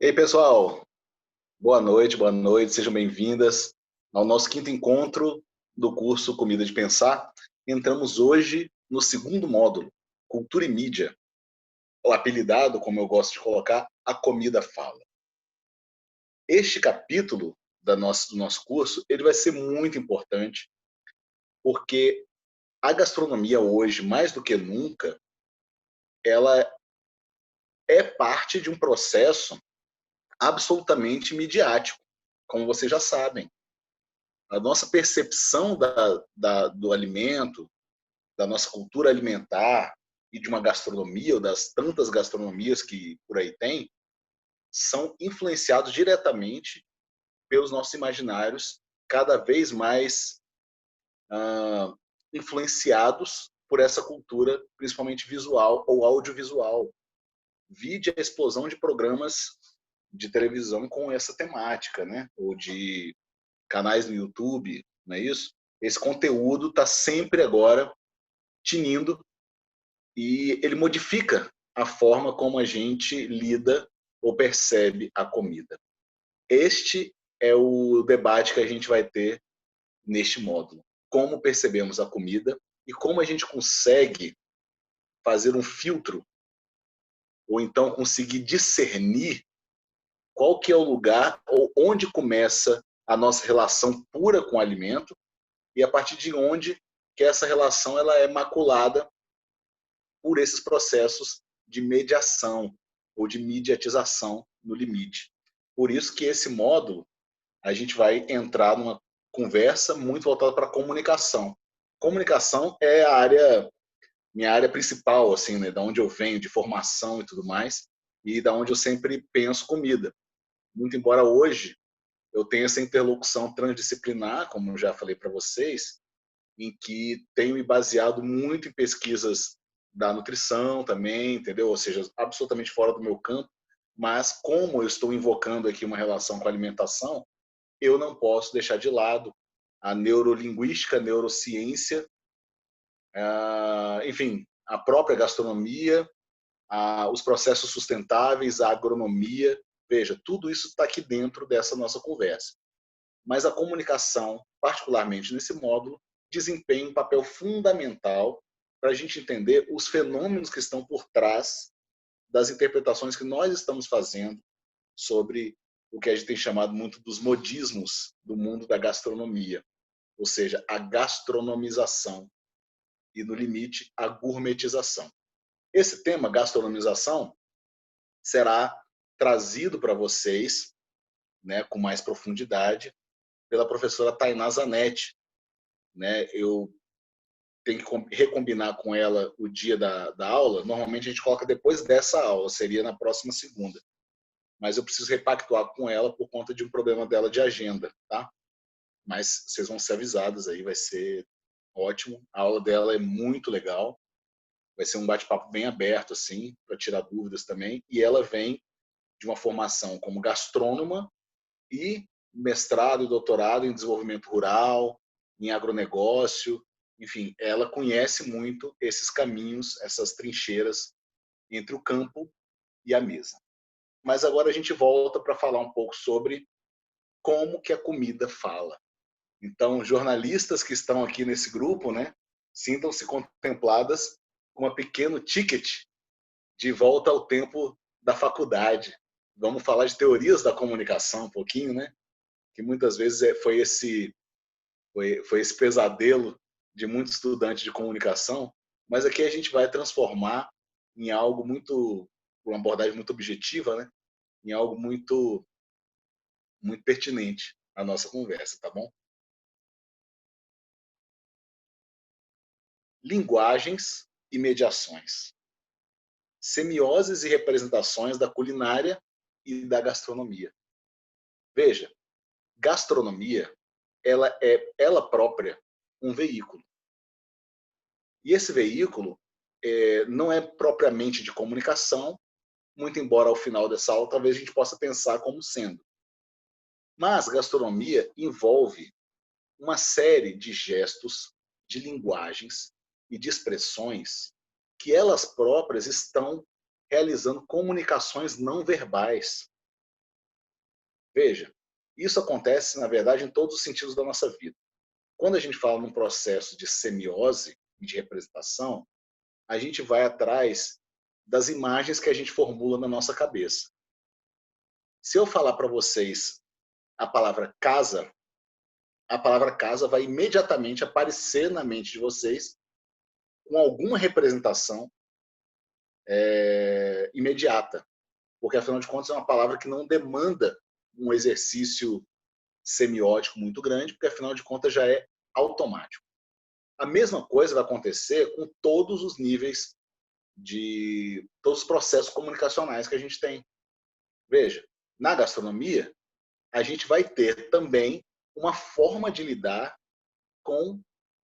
E aí, pessoal, boa noite, sejam bem-vindas ao nosso quinto encontro do curso Comida de Pensar. Entramos hoje no segundo módulo, Cultura e Mídia, ou apelidado, como eu gosto de colocar, A Comida Fala. Este capítulo do nosso curso, ele vai ser muito importante, porque a gastronomia hoje, mais do que nunca, ela é parte de um processo absolutamente midiático, como vocês já sabem. A nossa percepção do alimento, da nossa cultura alimentar e de uma gastronomia, ou das tantas gastronomias que por aí tem, são influenciados diretamente pelos nossos imaginários, cada vez mais ah, influenciados por essa cultura, principalmente visual ou audiovisual. Vide a explosão de programas de televisão com essa temática, né? Ou de canais no YouTube, não é isso? Esse conteúdo está sempre agora tinindo e ele modifica a forma como a gente lida ou percebe a comida. Este é o debate que a gente vai ter neste módulo. Como percebemos a comida e como a gente consegue fazer um filtro ou então conseguir discernir qual que é o lugar ou onde começa a nossa relação pura com o alimento e a partir de onde que essa relação ela é maculada por esses processos de mediação ou de mediatização no limite. Por isso que esse módulo a gente vai entrar numa conversa muito voltada para a comunicação. Comunicação é a área, minha área principal, assim, né, da onde eu venho, de formação e tudo mais, e da onde eu sempre penso comida. Muito embora hoje eu tenha essa interlocução transdisciplinar, como eu já falei para vocês, em que tenho me baseado muito em pesquisas da nutrição também, entendeu? Ou seja, absolutamente fora do meu campo, mas como eu estou invocando aqui uma relação com a alimentação, eu não posso deixar de lado a neurolinguística, a neurociência, enfim, a própria gastronomia, os processos sustentáveis, a agronomia. Veja, tudo isso está aqui dentro dessa nossa conversa. Mas a comunicação, particularmente nesse módulo, desempenha um papel fundamental para a gente entender os fenômenos que estão por trás das interpretações que nós estamos fazendo sobre o que a gente tem chamado muito dos modismos do mundo da gastronomia, ou seja, a gastronomização e, no limite, a gourmetização. Esse tema, gastronomização, será trazido para vocês, né, com mais profundidade pela professora Tainá Zanetti, né? Eu tenho que recombinar com ela o dia da aula. Normalmente a gente coloca depois dessa aula, seria na próxima segunda. Mas eu preciso repactuar com ela por conta de um problema dela de agenda, tá? Mas vocês vão ser avisados aí, vai ser ótimo. A aula dela é muito legal. Vai ser um bate-papo bem aberto, assim, para tirar dúvidas também. E ela vem de uma formação como gastrônoma e mestrado e doutorado em desenvolvimento rural, em agronegócio, enfim, ela conhece muito esses caminhos, essas trincheiras entre o campo e a mesa. Mas agora a gente volta para falar um pouco sobre como que a comida fala. Então, jornalistas que estão aqui nesse grupo, né, sintam-se contempladas com um pequeno ticket de volta ao tempo da faculdade. Vamos falar de teorias da comunicação um pouquinho, né? Que muitas vezes foi esse pesadelo de muitos estudantes de comunicação, mas aqui a gente vai transformar em algo muito, uma abordagem muito objetiva, né? Em algo muito pertinente à nossa conversa, tá bom? Linguagens e mediações. Semioses e representações da culinária e da gastronomia. Veja, gastronomia, ela é ela própria um veículo. E esse veículo não é propriamente de comunicação, muito embora ao final dessa aula talvez a gente possa pensar como sendo. Mas gastronomia envolve uma série de gestos, de linguagens e de expressões que elas próprias estão realizando comunicações não verbais. Veja, isso acontece, na verdade, em todos os sentidos da nossa vida. Quando a gente fala num processo de semiose e de representação, a gente vai atrás das imagens que a gente formula na nossa cabeça. Se eu falar para vocês a palavra casa vai imediatamente aparecer na mente de vocês com alguma representação imediata, porque afinal de contas é uma palavra que não demanda um exercício semiótico muito grande, porque afinal de contas já é automático. A mesma coisa vai acontecer com todos os níveis de todos os processos comunicacionais que a gente tem. Veja, na gastronomia, a gente vai ter também uma forma de lidar com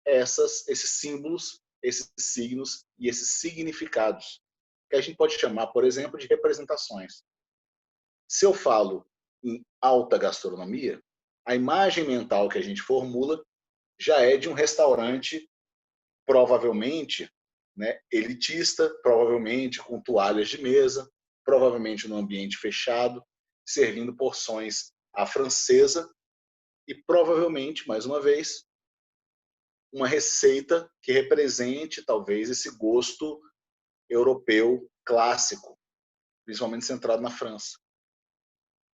esses símbolos, esses signos e esses significados, que a gente pode chamar, por exemplo, de representações. Se eu falo em alta gastronomia, a imagem mental que a gente formula já é de um restaurante provavelmente, né, elitista, provavelmente com toalhas de mesa, provavelmente num ambiente fechado, servindo porções à francesa e provavelmente, mais uma vez, uma receita que represente talvez esse gosto europeu clássico, principalmente centrado na França.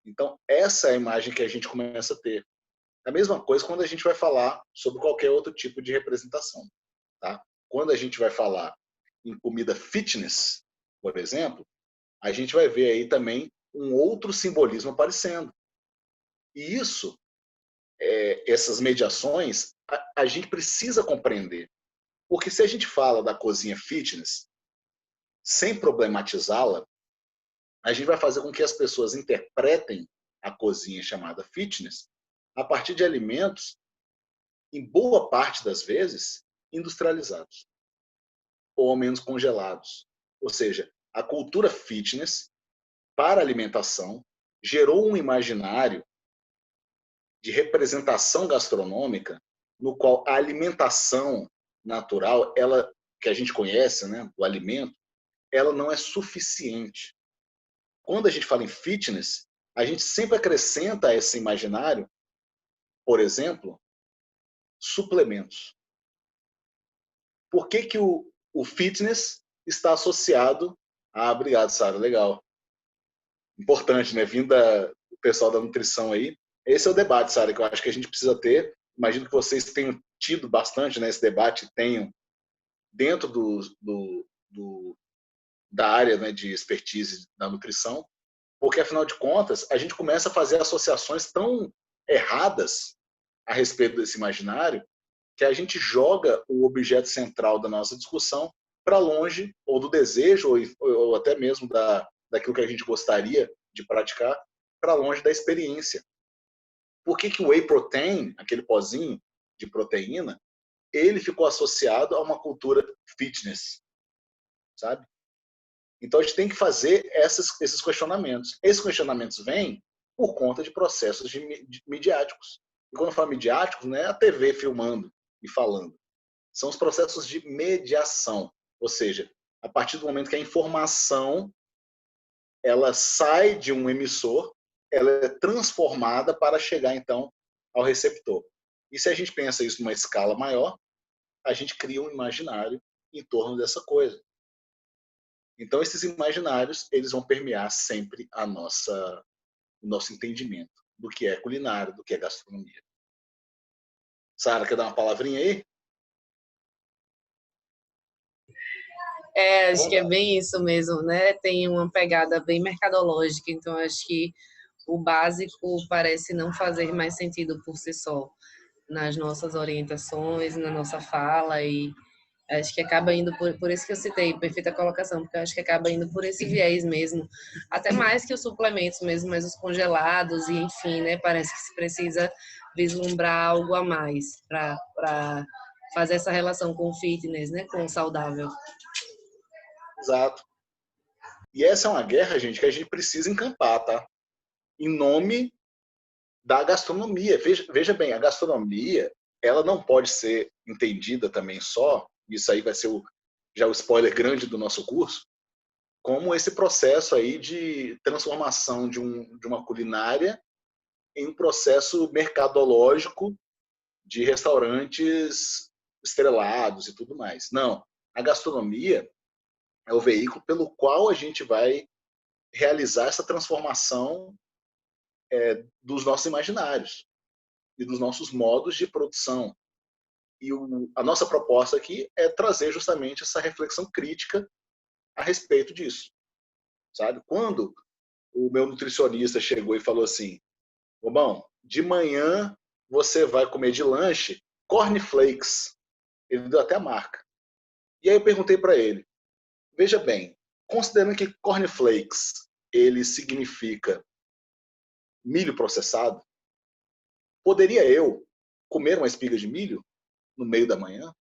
Então, essa é a imagem que a gente começa a ter. A mesma coisa quando a gente vai falar sobre qualquer outro tipo de representação. Tá? Quando a gente vai falar em comida fitness, por exemplo, a gente vai ver aí também um outro simbolismo aparecendo. E isso, essas mediações, a gente precisa compreender. Porque se a gente fala da cozinha fitness, sem problematizá-la, a gente vai fazer com que as pessoas interpretem a cozinha chamada fitness a partir de alimentos, em boa parte das vezes, industrializados ou ao menos congelados. Ou seja, a cultura fitness para alimentação gerou um imaginário de representação gastronômica no qual a alimentação natural, ela que a gente conhece, né, o alimento, ela não é suficiente. Quando a gente fala em fitness, a gente sempre acrescenta a esse imaginário, por exemplo, suplementos. Por que que o fitness está associado a... Obrigado, Sara, legal. Importante, né? Vindo do pessoal da nutrição aí. Esse é o debate, Sara, que eu acho que a gente precisa ter. Imagino que vocês tenham tido bastante, né, esse debate, tenham dentro da área, né, de expertise da nutrição, porque, afinal de contas, a gente começa a fazer associações tão erradas a respeito desse imaginário que a gente joga o objeto central da nossa discussão para longe, ou do desejo, ou até mesmo daquilo que a gente gostaria de praticar, para longe da experiência. Por que que o whey protein, aquele pozinho de proteína, ele ficou associado a uma cultura fitness, sabe? Então a gente tem que fazer esses questionamentos. Esses questionamentos vêm por conta de processos midiáticos. E quando eu falo midiáticos, não é a TV filmando e falando. São os processos de mediação. Ou seja, a partir do momento que a informação ela sai de um emissor, ela é transformada para chegar, então, ao receptor. E se a gente pensa isso numa escala maior, a gente cria um imaginário em torno dessa coisa. Então, esses imaginários, eles vão permear sempre o nosso entendimento do que é culinária, do que é gastronomia. Sara, quer dar uma palavrinha aí? Acho que é bem isso mesmo, né? Tem uma pegada bem mercadológica, então acho que o básico parece não fazer mais sentido por si só nas nossas orientações, na nossa fala, e acho que acaba indo por isso que eu citei, perfeita colocação, porque eu acho que acaba indo por esse viés mesmo, até mais que os suplementos mesmo, mas os congelados, e enfim, né? Parece que se precisa vislumbrar algo a mais para fazer essa relação com o fitness, né? Com o saudável. Exato. E essa é uma guerra, gente, que a gente precisa encampar, tá? Em nome da gastronomia. Veja bem, a gastronomia, ela não pode ser entendida também só, isso aí vai ser já o spoiler grande do nosso curso, como esse processo aí de transformação de uma culinária em um processo mercadológico de restaurantes estrelados e tudo mais. Não, a gastronomia é o veículo pelo qual a gente vai realizar essa transformação dos nossos imaginários e dos nossos modos de produção. E a nossa proposta aqui é trazer justamente essa reflexão crítica a respeito disso, sabe? Quando o meu nutricionista chegou e falou assim: bom, de manhã você vai comer de lanche cornflakes. Ele deu até a marca. E aí eu perguntei para ele: veja bem, considerando que cornflakes ele significa milho processado, poderia eu comer uma espiga de milho no meio da manhã?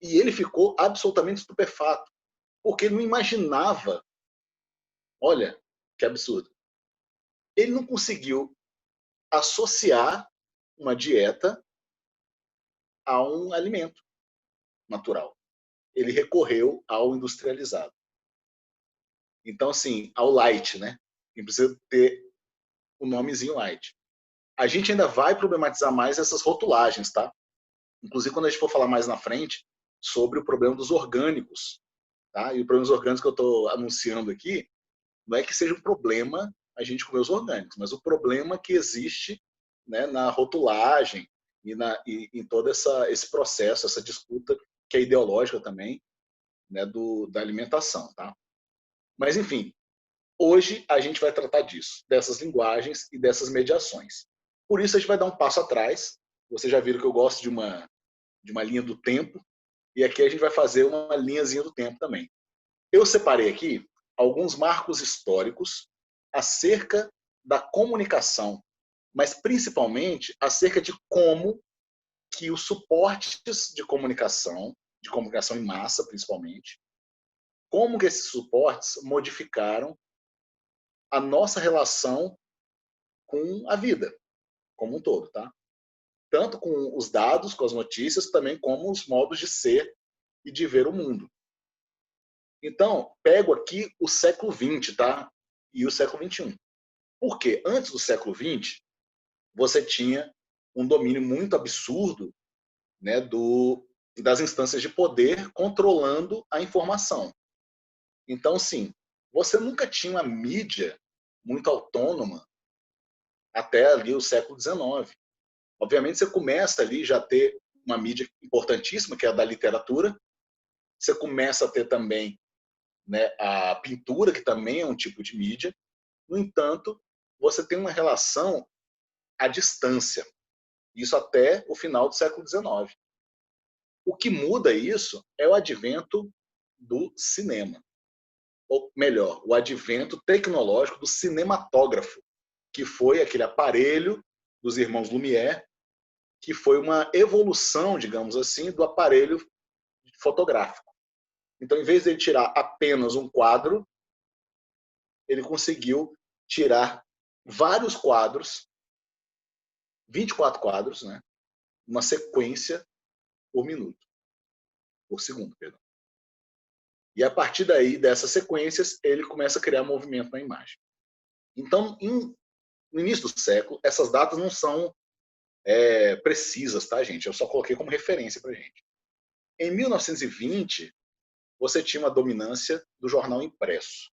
E ele ficou absolutamente estupefato, porque ele não imaginava. Olha, que absurdo. Ele não conseguiu associar uma dieta a um alimento natural. Ele recorreu ao industrializado. Então, assim, ao light, né? E precisa ter o nomezinho light. A gente ainda vai problematizar mais essas rotulagens, tá? Inclusive, quando a gente for falar mais na frente sobre o problema dos orgânicos, tá? E o problema dos orgânicos que eu estou anunciando aqui não é que seja um problema a gente comer os orgânicos, mas o problema que existe, né, na rotulagem e em todo esse processo, essa disputa que é ideológica também, né, da alimentação, tá? Mas, enfim, hoje a gente vai tratar disso, dessas linguagens e dessas mediações. Por isso, a gente vai dar um passo atrás. Vocês já viram que eu gosto de uma linha do tempo, e aqui a gente vai fazer uma linhazinha do tempo também. Eu separei aqui alguns marcos históricos acerca da comunicação, mas principalmente acerca de como que os suportes de comunicação em massa principalmente, como que esses suportes modificaram a nossa relação com a vida como um todo, tá? Tanto com os dados, com as notícias, também como os modos de ser e de ver o mundo. Então, pego aqui o século XX, tá? E o século XXI. Porque antes do século XX, você tinha um domínio muito absurdo, né, das instâncias de poder controlando a informação. Então, sim, você nunca tinha uma mídia muito autônoma até ali o século XIX. Obviamente, você começa ali já a ter uma mídia importantíssima, que é a da literatura. Você começa a ter também, né, a pintura, que também é um tipo de mídia. No entanto, você tem uma relação à distância. Isso até o final do século XIX. O que muda isso é o advento do cinema. Ou melhor, o advento tecnológico do cinematógrafo, que foi aquele aparelho dos irmãos Lumière, que foi uma evolução, digamos assim, do aparelho fotográfico. Então, em vez de ele tirar apenas um quadro, ele conseguiu tirar vários quadros, 24 quadros, né? Uma sequência por minuto, por segundo, perdão. E a partir daí, dessas sequências, ele começa a criar movimento na imagem. Então, no início do século, essas datas não são precisas, tá, gente? Eu só coloquei como referência para gente. Em 1920, você tinha uma dominância do jornal impresso.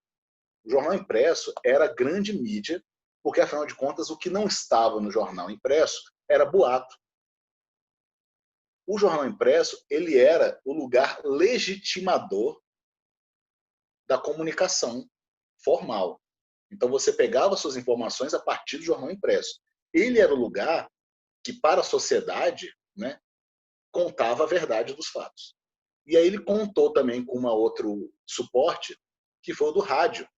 O jornal impresso era a grande mídia, porque, afinal de contas, o que não estava no jornal impresso era boato. O jornal impresso, ele era o lugar legitimador da comunicação formal. Então, você pegava suas informações a partir do jornal impresso. Ele era o lugar que, para a sociedade, né, contava a verdade dos fatos. E aí ele contou também com uma outro suporte, que foi o do rádio,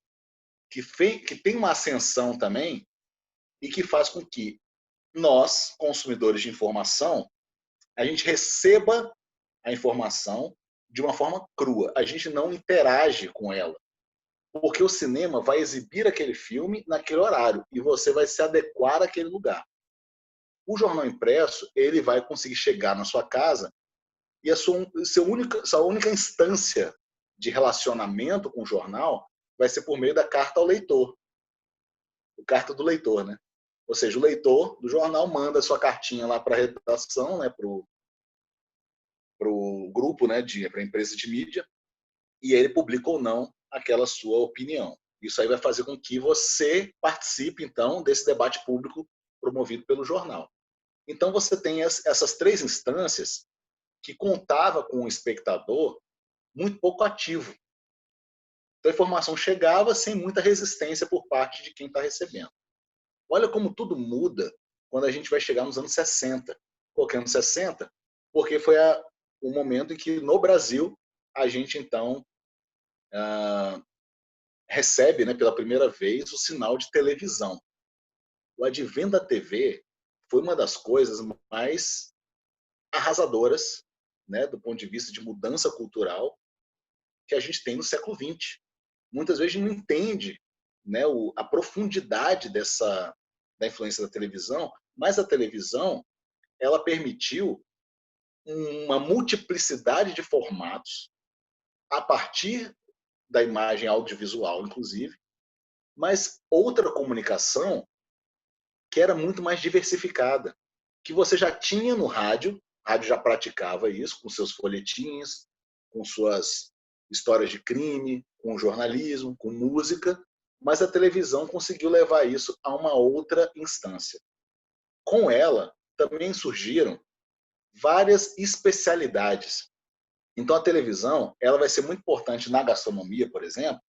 que tem uma ascensão também e que faz com que nós, consumidores de informação, a gente receba a informação de uma forma crua. A gente não interage com ela. Porque o cinema vai exibir aquele filme naquele horário e você vai se adequar àquele lugar. O jornal impresso, ele vai conseguir chegar na sua casa e a sua única instância de relacionamento com o jornal vai ser por meio da carta ao leitor. O carta do leitor, né? Ou seja, o leitor do jornal manda sua cartinha lá para a redação, né, para o grupo, né, para a empresa de mídia, e ele publica ou não aquela sua opinião. Isso aí vai fazer com que você participe, então, desse debate público promovido pelo jornal. Então, você tem essas três instâncias que contava com o espectador muito pouco ativo. Então, a informação chegava sem muita resistência por parte de quem está recebendo. Olha como tudo muda quando a gente vai chegar nos anos 60. Por que anos 60? Porque foi o momento em que, no Brasil, a gente, então, recebe, né, pela primeira vez o sinal de televisão. O advento da TV foi uma das coisas mais arrasadoras, né, do ponto de vista de mudança cultural, que a gente tem no século XX. Muitas vezes a gente não entende, né, a profundidade da influência da televisão, mas a televisão ela permitiu uma multiplicidade de formatos a partir da imagem audiovisual, inclusive, mas outra comunicação que era muito mais diversificada, que você já tinha no rádio, o rádio já praticava isso com seus folhetins, com suas histórias de crime, com jornalismo, com música, mas a televisão conseguiu levar isso a uma outra instância. Com ela, também surgiram várias especialidades. Então, a televisão ela vai ser muito importante na gastronomia, por exemplo,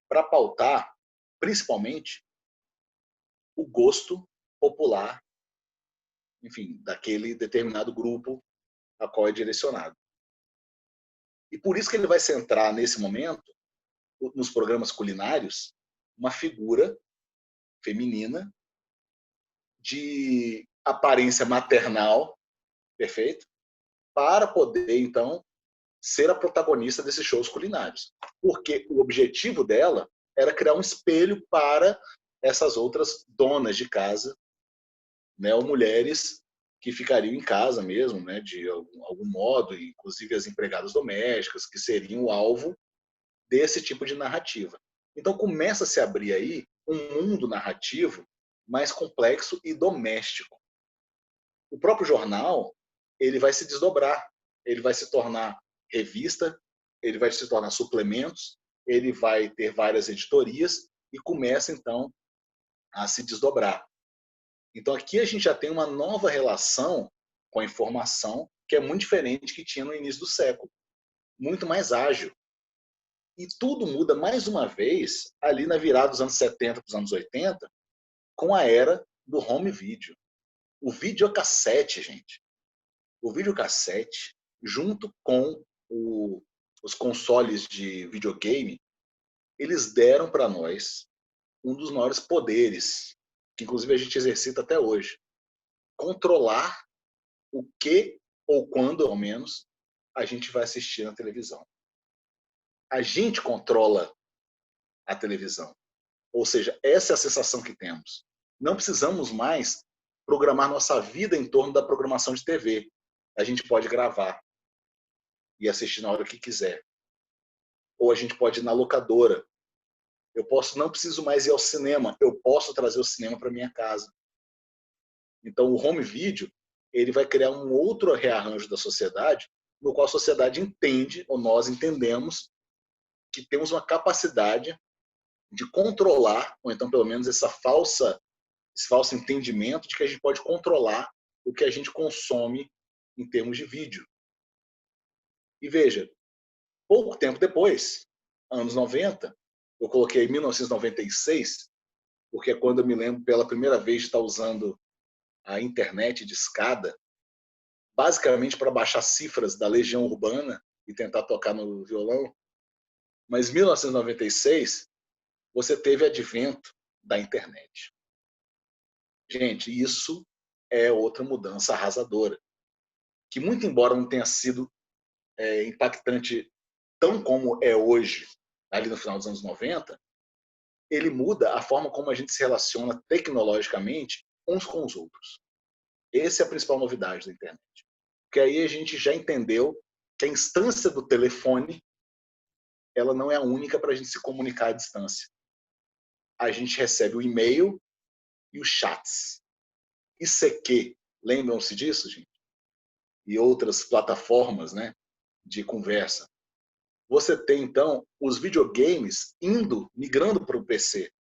para pautar, principalmente, o gosto popular, enfim, daquele determinado grupo a qual é direcionado. E por isso que ele vai centrar, nesse momento, nos programas culinários, uma figura feminina de aparência maternal, perfeito? Para poder, então, ser a protagonista desses shows culinários. Porque o objetivo dela era criar um espelho para essas outras donas de casa, né, ou mulheres que ficariam em casa mesmo, né, de algum modo, inclusive as empregadas domésticas, que seriam o alvo desse tipo de narrativa. Então começa a se abrir aí um mundo narrativo mais complexo e doméstico. O próprio jornal, ele vai se desdobrar, ele vai se tornar revista, ele vai se tornar suplementos, ele vai ter várias editorias e começa então a se desdobrar. Então aqui a gente já tem uma nova relação com a informação que é muito diferente que tinha no início do século, muito mais ágil. E tudo muda mais uma vez ali na virada dos anos 70 para os anos 80, com a era do home video. O videocassete, gente. O videocassete, junto com os consoles de videogame, eles deram para nós um dos maiores poderes, que inclusive a gente exercita até hoje. Controlar o que ou quando, ao menos, a gente vai assistir na televisão. A gente controla a televisão. Ou seja, essa é a sensação que temos. Não precisamos mais programar nossa vida em torno da programação de TV. A gente pode gravar e assistir na hora que quiser. Ou a gente pode ir na locadora. Não preciso mais ir ao cinema, eu posso trazer o cinema para minha casa. Então o home video, ele vai criar um outro rearranjo da sociedade, no qual a sociedade entende, ou nós entendemos, que temos uma capacidade de controlar, ou então pelo menos esse falso entendimento de que a gente pode controlar o que a gente consome em termos de vídeo. E veja, pouco tempo depois, anos 90, eu coloquei 1996, porque é quando eu me lembro pela primeira vez de estar usando a internet de escada, basicamente para baixar cifras da Legião Urbana e tentar tocar no violão. Mas em 1996, você teve o advento da internet. Gente, isso é outra mudança arrasadora, que muito embora não tenha sido impactante tão como é hoje, ali no final dos anos 90, ele muda a forma como a gente se relaciona tecnologicamente uns com os outros. Essa é a principal novidade da internet. Porque aí a gente já entendeu que a instância do telefone ela não é a única para a gente se comunicar à distância. A gente recebe o e-mail e os chats. ICQ, lembram-se disso, gente? E outras plataformas, né, de conversa. Você tem, então, os videogames migrando para o PC.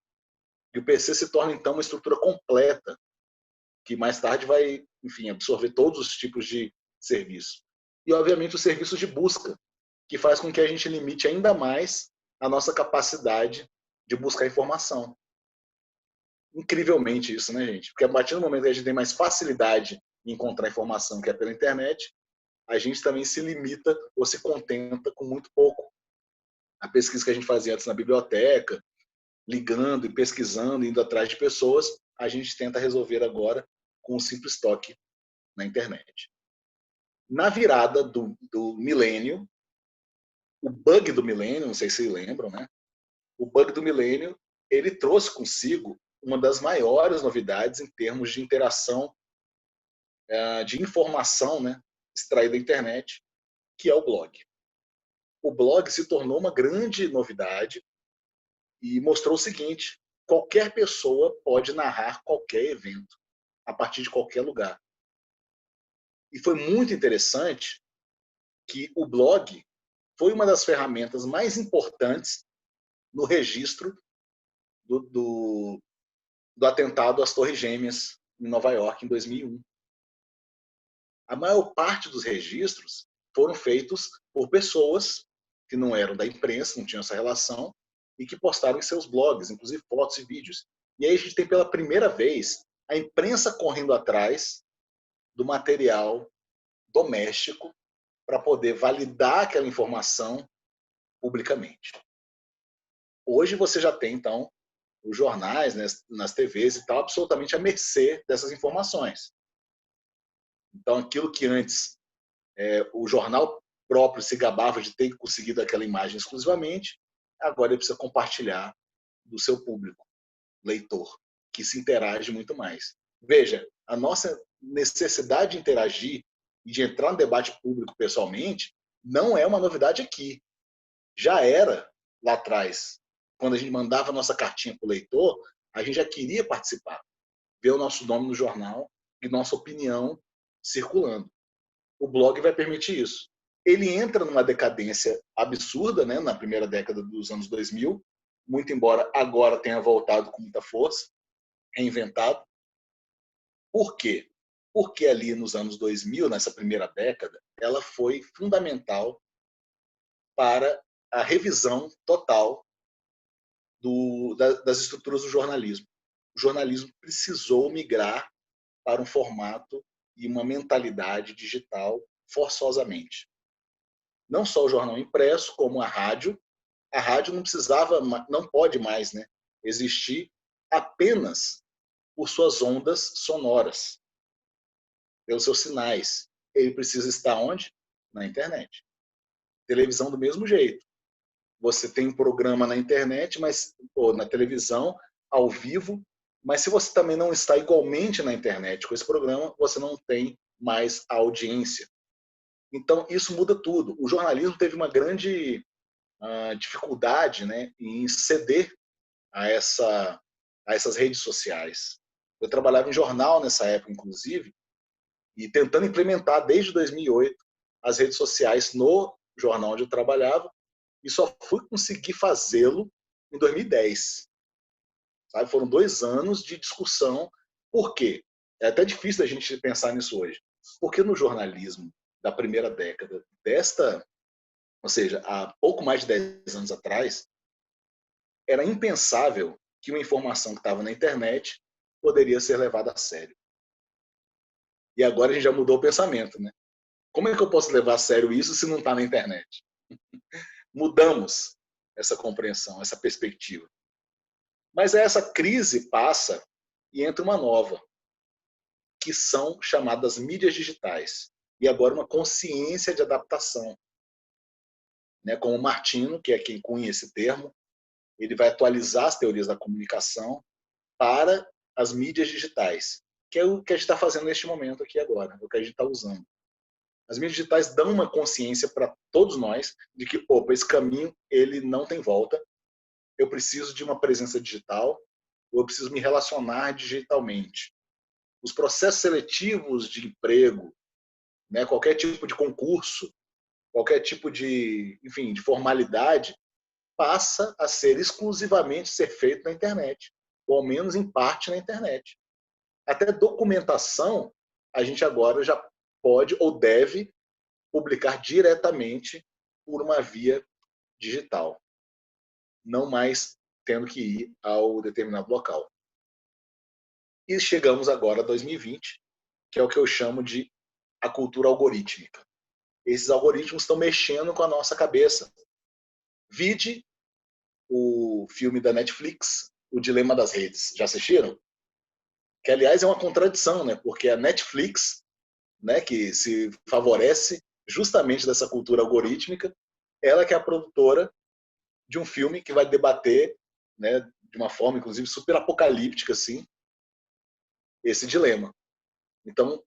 E o PC se torna, então, uma estrutura completa, que mais tarde vai, enfim, absorver todos os tipos de serviço. E, obviamente, os serviços de busca, que faz com que a gente limite ainda mais a nossa capacidade de buscar informação. Incrivelmente isso, né, gente? Porque a partir do momento que a gente tem mais facilidade em encontrar informação que é pela internet, a gente também se limita ou se contenta com muito pouco. A pesquisa que a gente fazia antes na biblioteca, ligando e pesquisando, indo atrás de pessoas, a gente tenta resolver agora com um simples toque na internet. Na virada do milênio, o bug do milênio, não sei se vocês lembram, né? O bug do milênio, ele trouxe consigo uma das maiores novidades em termos de interação, de informação, né, extraída da internet, que é o blog. O blog se tornou uma grande novidade e mostrou o seguinte: qualquer pessoa pode narrar qualquer evento, a partir de qualquer lugar. E foi muito interessante que o blog foi uma das ferramentas mais importantes no registro do atentado às Torres Gêmeas em Nova York em 2001. A maior parte dos registros foram feitos por pessoas que não eram da imprensa, não tinham essa relação, e que postaram em seus blogs, inclusive fotos e vídeos. E aí a gente tem pela primeira vez a imprensa correndo atrás do material doméstico para poder validar aquela informação publicamente. Hoje você já tem, então, os jornais, né, nas TVs e tal, absolutamente à mercê dessas informações. Então, aquilo que antes o jornal próprio se gabava de ter conseguido aquela imagem exclusivamente, agora ele precisa compartilhar do seu público, leitor, que se interage muito mais. Veja, a nossa necessidade de interagir e de entrar no debate público pessoalmente não é uma novidade aqui. Já era lá atrás. Quando a gente mandava a nossa cartinha para o leitor, a gente já queria participar, ver o nosso nome no jornal e nossa opinião circulando. O blog vai permitir isso. Ele entra numa decadência absurda, né, na primeira década dos anos 2000, muito embora agora tenha voltado com muita força, reinventado. Por quê? Porque ali nos anos 2000, nessa primeira década, ela foi fundamental para a revisão total das estruturas do jornalismo. O jornalismo precisou migrar para um formato e uma mentalidade digital forçosamente. Não só o jornal impresso, como a rádio. A rádio não precisava, não pode mais, né, existir apenas por suas ondas sonoras, pelos seus sinais. Ele precisa estar onde? Na internet. Televisão do mesmo jeito. Você tem um programa na internet, ou na televisão, ao vivo, mas se você também não está igualmente na internet com esse programa, você não tem mais audiência. Então, isso muda tudo. O jornalismo teve uma grande dificuldade, né, em ceder a essas redes sociais. Eu trabalhava em jornal nessa época, inclusive, e tentando implementar desde 2008 as redes sociais no jornal onde eu trabalhava, e só fui conseguir fazê-lo em 2010. Sabe? Foram 2 anos de discussão. Por quê? É até difícil a gente pensar nisso hoje. Porque no jornalismo da primeira década ou seja, há pouco mais de 10 anos atrás, era impensável que uma informação que estava na internet poderia ser levada a sério. E agora a gente já mudou o pensamento, né? Como é que eu posso levar a sério isso se não está na internet? Mudamos essa compreensão, essa perspectiva. Mas essa crise passa e entra uma nova, que são chamadas mídias digitais. E agora uma consciência de adaptação. Né? Como o Martino, que é quem cunha esse termo, ele vai atualizar as teorias da comunicação para as mídias digitais, que é o que a gente está fazendo neste momento aqui agora, é o que a gente está usando. As mídias digitais dão uma consciência para todos nós de que, opa, esse caminho ele não tem volta, eu preciso de uma presença digital, ou eu preciso me relacionar digitalmente. os processos seletivos de emprego, né, qualquer tipo de concurso, qualquer tipo de, enfim, de formalidade, passa a ser exclusivamente ser feito na internet, ou ao menos em parte na internet. Até documentação, a gente agora já pode ou deve publicar diretamente por uma via digital, não mais tendo que ir ao determinado local. E chegamos agora a 2020, que é o que eu chamo de a cultura algorítmica. Esses algoritmos estão mexendo com a nossa cabeça. Vide o filme da Netflix, O Dilema das Redes. Já assistiram? Que, aliás, é uma contradição, né? Porque a Netflix, né, que se favorece justamente dessa cultura algorítmica, ela que é a produtora de um filme que vai debater, né, de uma forma, inclusive, super apocalíptica, assim, esse dilema. Então,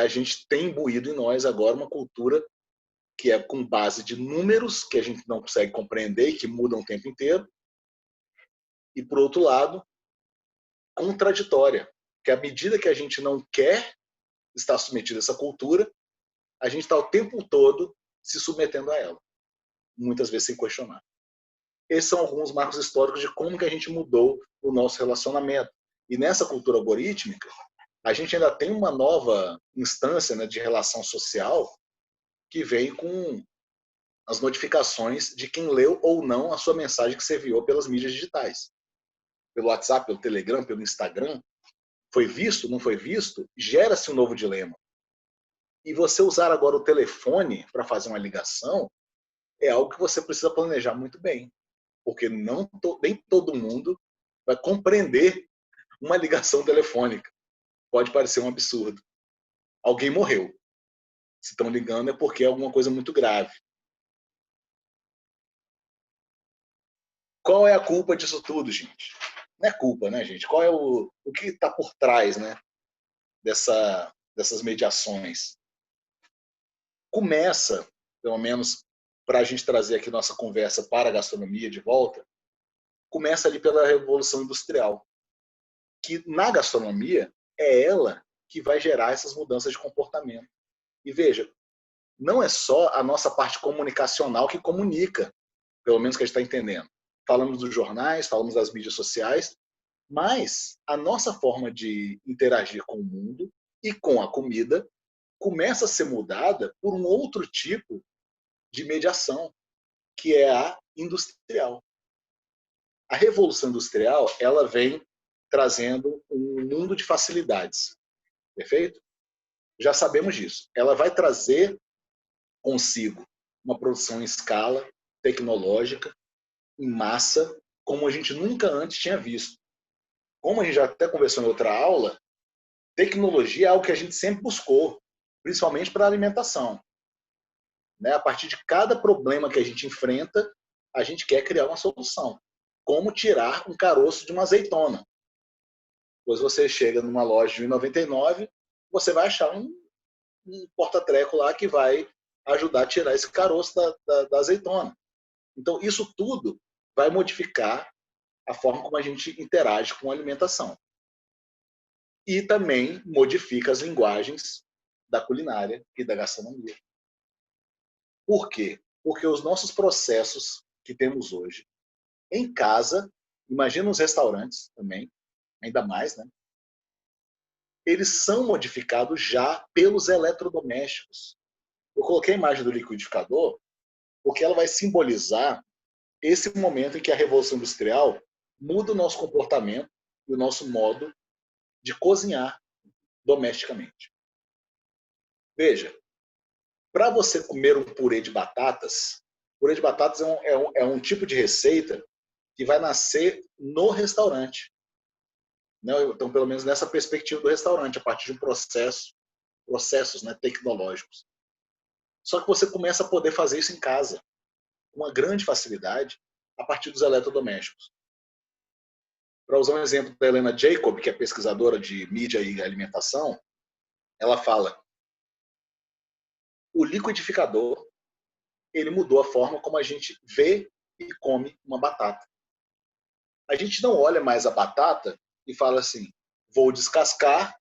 a gente tem imbuído em nós agora uma cultura que é com base de números que a gente não consegue compreender e que mudam o tempo inteiro, e, por outro lado, contraditória, que à medida que a gente não quer estar submetido a essa cultura, a gente está o tempo todo se submetendo a ela, muitas vezes sem questionar. Esses são alguns marcos históricos de como que a gente mudou o nosso relacionamento. E nessa cultura algorítmica, a gente ainda tem uma nova instância, né, de relação social que vem com as notificações de quem leu ou não a sua mensagem que você enviou pelas mídias digitais. Pelo WhatsApp, pelo Telegram, pelo Instagram. Foi visto, não foi visto? Gera-se um novo dilema. E você usar agora o telefone para fazer uma ligação é algo que você precisa planejar muito bem. Porque nem todo mundo vai compreender uma ligação telefônica. Pode parecer um absurdo. Alguém morreu. Se estão ligando é porque é alguma coisa muito grave. Qual é a culpa disso tudo, gente? Não é culpa, né, gente? Qual é o que está por trás, né, dessas mediações? Começa, pelo menos para a gente trazer aqui nossa conversa para a gastronomia de volta, começa ali pela Revolução Industrial, que na gastronomia é ela que vai gerar essas mudanças de comportamento. E veja, não é só a nossa parte comunicacional que comunica, pelo menos que a gente está entendendo. Falamos dos jornais, falamos das mídias sociais, mas a nossa forma de interagir com o mundo e com a comida começa a ser mudada por um outro tipo de mediação, que é a industrial. A Revolução Industrial, ela vem trazendo um mundo de facilidades, perfeito? Já sabemos disso. Ela vai trazer consigo uma produção em escala, tecnológica, em massa, como a gente nunca antes tinha visto. Como a gente já até conversou em outra aula, tecnologia é algo que a gente sempre buscou, principalmente para a alimentação. Né? A partir de cada problema que a gente enfrenta, a gente quer criar uma solução. Como tirar um caroço de uma azeitona. Pois você chega numa loja de R$1,99, você vai achar um porta-treco lá que vai ajudar a tirar esse caroço da azeitona. Então, isso tudo vai modificar a forma como a gente interage com a alimentação. E também modifica as linguagens da culinária e da gastronomia. Por quê? Porque os nossos processos que temos hoje, em casa, imagina os restaurantes também, ainda mais, né? Eles são modificados já pelos eletrodomésticos. Eu coloquei a imagem do liquidificador porque ela vai simbolizar esse momento em que a Revolução Industrial muda o nosso comportamento e o nosso modo de cozinhar domesticamente. Veja, para você comer um purê de batatas é um tipo de receita que vai nascer no restaurante. Né? Então, pelo menos nessa perspectiva do restaurante, a partir de um processos, né, tecnológicos. Só que você começa a poder fazer isso em casa, com uma grande facilidade, a partir dos eletrodomésticos. Para usar um exemplo da Helena Jacob, que é pesquisadora de mídia e alimentação, ela fala: o liquidificador ele mudou a forma como a gente vê e come uma batata. A gente não olha mais a batata e fala assim: vou descascar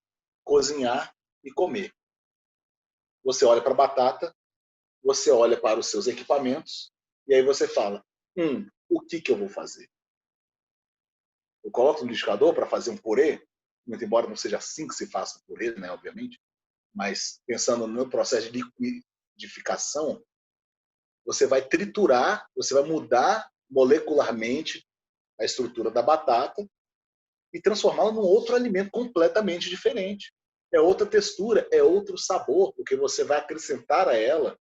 cozinhar e comer. Você olha para a batata, você olha para os seus equipamentos, e aí você fala, o que eu vou fazer? Eu coloco no liquidificador para fazer um purê, muito embora não seja assim que se faça o purê, né, obviamente, mas pensando no processo de liquidificação, você vai triturar, você vai mudar molecularmente a estrutura da batata e transformá-la num outro alimento completamente diferente. É outra textura, é outro sabor, porque você vai acrescentar a ela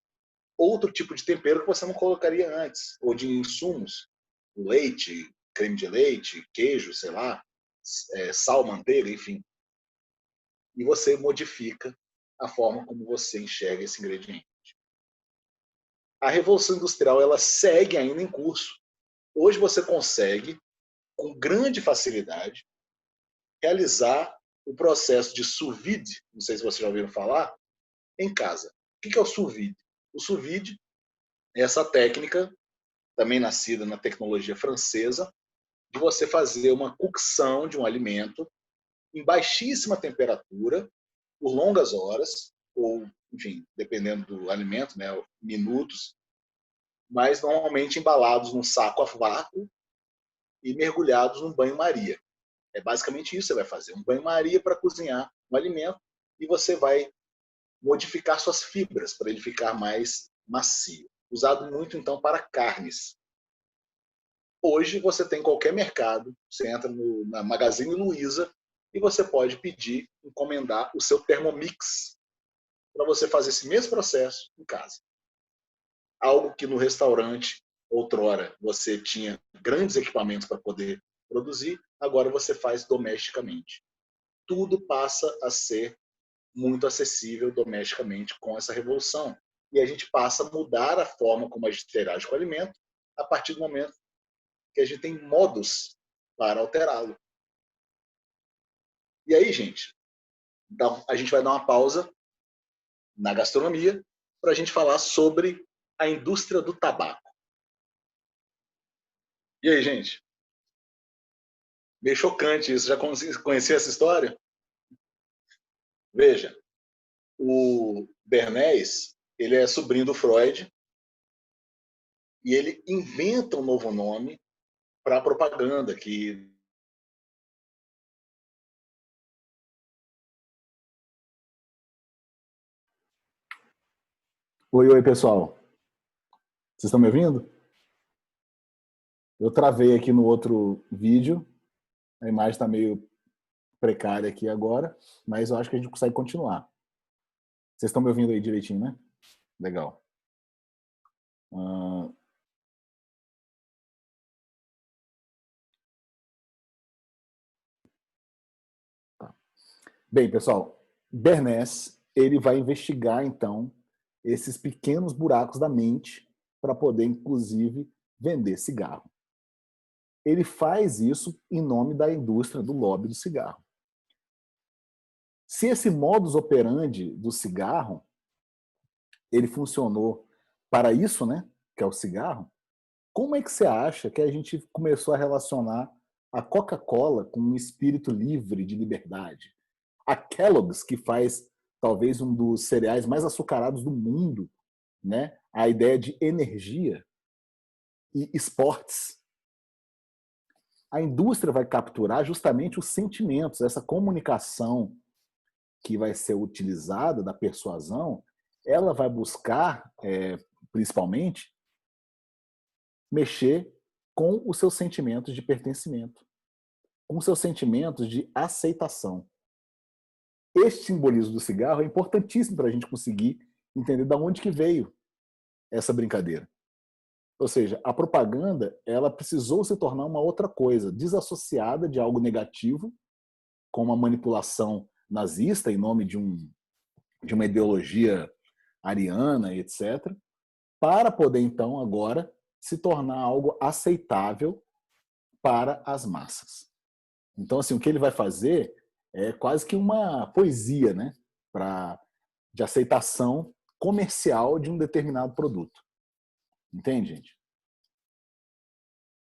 outro tipo de tempero que você não colocaria antes, ou de insumos, leite, creme de leite, queijo, sei lá, sal, manteiga, enfim. E você modifica a forma como você enxerga esse ingrediente. A Revolução Industrial ela segue ainda em curso. Hoje você consegue, com grande facilidade, realizar o processo de sous vide, não sei se vocês já ouviram falar, em casa. O que é o sous vide? O sous vide é essa técnica, também nascida na tecnologia francesa, de você fazer uma cocção de um alimento em baixíssima temperatura, por longas horas, ou, enfim, dependendo do alimento, né, minutos, mas normalmente embalados num saco a vácuo e mergulhados num banho-maria. É basicamente isso que você vai fazer, um banho-maria para cozinhar um alimento e você vai modificar suas fibras para ele ficar mais macio. Usado muito, então, para carnes. Hoje você tem em qualquer mercado, você entra na Magazine Luiza e você pode pedir, encomendar o seu Thermomix para você fazer esse mesmo processo em casa. Algo que no restaurante, outrora, você tinha grandes equipamentos para poder produzir, agora você faz domesticamente. Tudo passa a ser muito acessível domesticamente com essa revolução. E a gente passa a mudar a forma como a gente interage com o alimento a partir do momento que a gente tem modos para alterá-lo. E aí, gente, então, a gente vai dar uma pausa na gastronomia para a gente falar sobre a indústria do tabaco. E aí, gente? Meio chocante isso. Já conhecia essa história? Veja, o Bernays, ele é sobrinho do Freud e ele inventa um novo nome para a propaganda que Oi, pessoal. Vocês estão me ouvindo? Eu travei aqui no outro vídeo. A imagem está meio precária aqui agora, mas eu acho que a gente consegue continuar. Vocês estão me ouvindo aí direitinho, né? Legal. Tá. Bem, pessoal, Bernays, ele vai investigar, então, esses pequenos buracos da mente para poder, inclusive, vender cigarro. Ele faz isso em nome da indústria do lobby do cigarro. Se esse modus operandi do cigarro ele funcionou para isso, né, que é o cigarro, como é que você acha que a gente começou a relacionar a Coca-Cola com um espírito livre de liberdade? A Kellogg's, que faz talvez um dos cereais mais açucarados do mundo, né? A ideia de energia e esportes. A indústria vai capturar justamente os sentimentos, essa comunicação que vai ser utilizada da persuasão, ela vai buscar, principalmente, mexer com os seus sentimentos de pertencimento, com os seus sentimentos de aceitação. Este simbolismo do cigarro é importantíssimo para a gente conseguir entender de onde que veio essa brincadeira. Ou seja, a propaganda ela precisou se tornar uma outra coisa, desassociada de algo negativo, como a manipulação nazista em nome de uma ideologia ariana, etc., para poder, então, agora se tornar algo aceitável para as massas. Então, assim, o que ele vai fazer é quase que uma poesia, né, de aceitação comercial de um determinado produto. Entende, gente?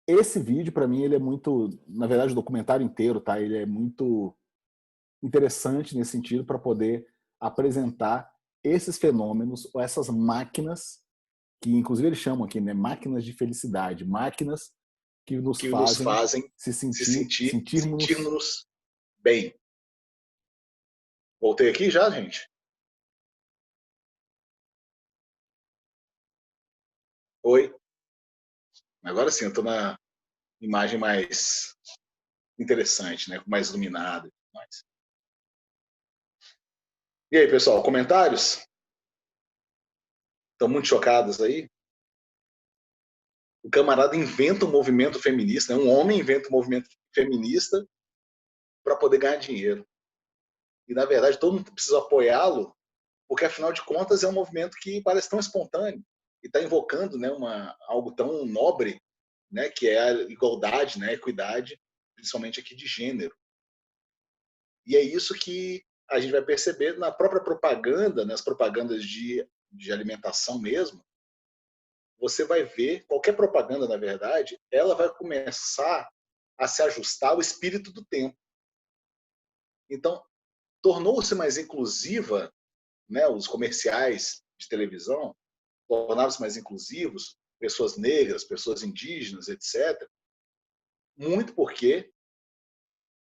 Esse vídeo, para mim, ele é muito... Na verdade, o documentário inteiro, tá? Ele é muito interessante nesse sentido para poder apresentar esses fenômenos ou essas máquinas que, inclusive, eles chamam aqui, né, máquinas de felicidade, máquinas que nos fazem se sentirmos bem. Voltei aqui já, gente? Oi? Agora sim, eu estou na imagem mais interessante, né? Mais iluminada. E aí, pessoal, comentários? Estão muito chocados aí? O camarada inventa um movimento feminista, né? Um homem inventa um movimento feminista para poder ganhar dinheiro. E, na verdade, todo mundo precisa apoiá-lo, porque, afinal de contas, é um movimento que parece tão espontâneo e está invocando, né, algo tão nobre, né, que é a igualdade, né, a equidade, principalmente aqui de gênero. E é isso que a gente vai perceber na própria propaganda, nas propagandas de alimentação mesmo. Você vai ver, qualquer propaganda, na verdade, ela vai começar a se ajustar ao espírito do tempo. Então, tornou-se mais inclusiva, né, os comerciais de televisão tornaram-se mais inclusivos, pessoas negras, pessoas indígenas, etc., muito porque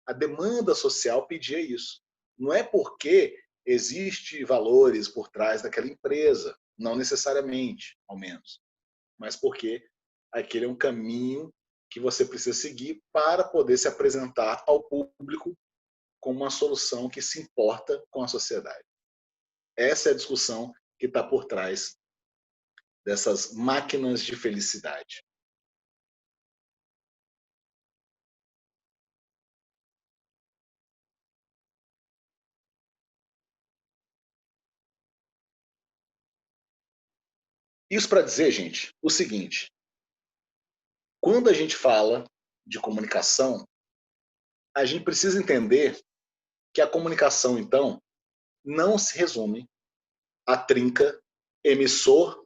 a demanda social pedia isso. Não é porque existe valores por trás daquela empresa, não necessariamente, ao menos, mas porque aquele é um caminho que você precisa seguir para poder se apresentar ao público como uma solução que se importa com a sociedade. Essa é a discussão que está por trás dessas máquinas de felicidade. Isso para dizer, gente, o seguinte: quando a gente fala de comunicação, a gente precisa entender que a comunicação, então, não se resume à trinca emissor,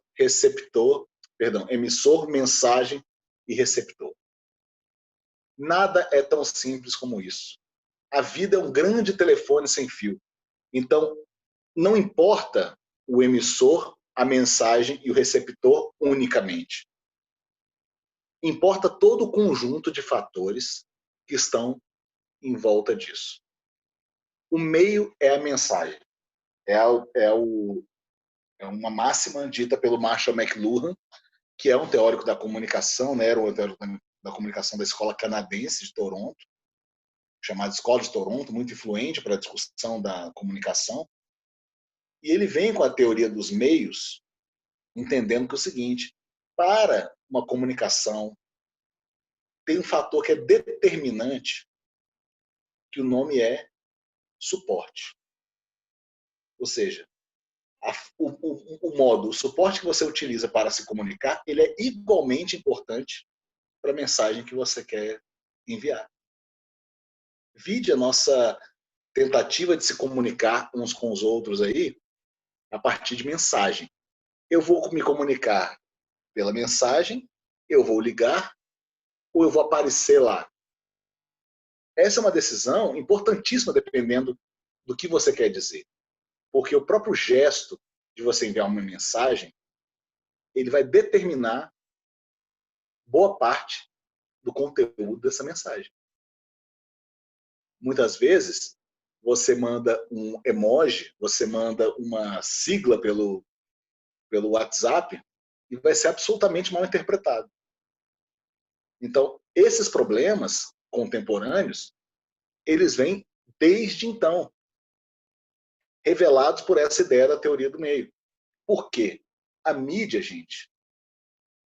mensagem e receptor. Nada é tão simples como isso. A vida é um grande telefone sem fio. Então, não importa o emissor, a mensagem e o receptor unicamente. Importa todo o conjunto de fatores que estão em volta disso. O meio é a mensagem. É uma máxima dita pelo Marshall McLuhan, que é um teórico da comunicação, né? Era um teórico da comunicação da Escola Canadense de Toronto, chamada Escola de Toronto, muito influente para a discussão da comunicação. E ele vem com a teoria dos meios, entendendo que é o seguinte: para uma comunicação, tem um fator que é determinante, que o nome é suporte. Ou seja, o suporte que você utiliza para se comunicar, ele é igualmente importante para a mensagem que você quer enviar. Vide a nossa tentativa de se comunicar uns com os outros aí, a partir de mensagem. Eu vou me comunicar pela mensagem, eu vou ligar, ou eu vou aparecer lá. Essa é uma decisão importantíssima, dependendo do que você quer dizer. Porque o próprio gesto de você enviar uma mensagem, ele vai determinar boa parte do conteúdo dessa mensagem. Muitas vezes, você manda um emoji, você manda uma sigla pelo WhatsApp e vai ser absolutamente mal interpretado. Então, esses problemas contemporâneos, eles vêm desde então, revelados por essa ideia da teoria do meio. Por quê? A mídia, gente,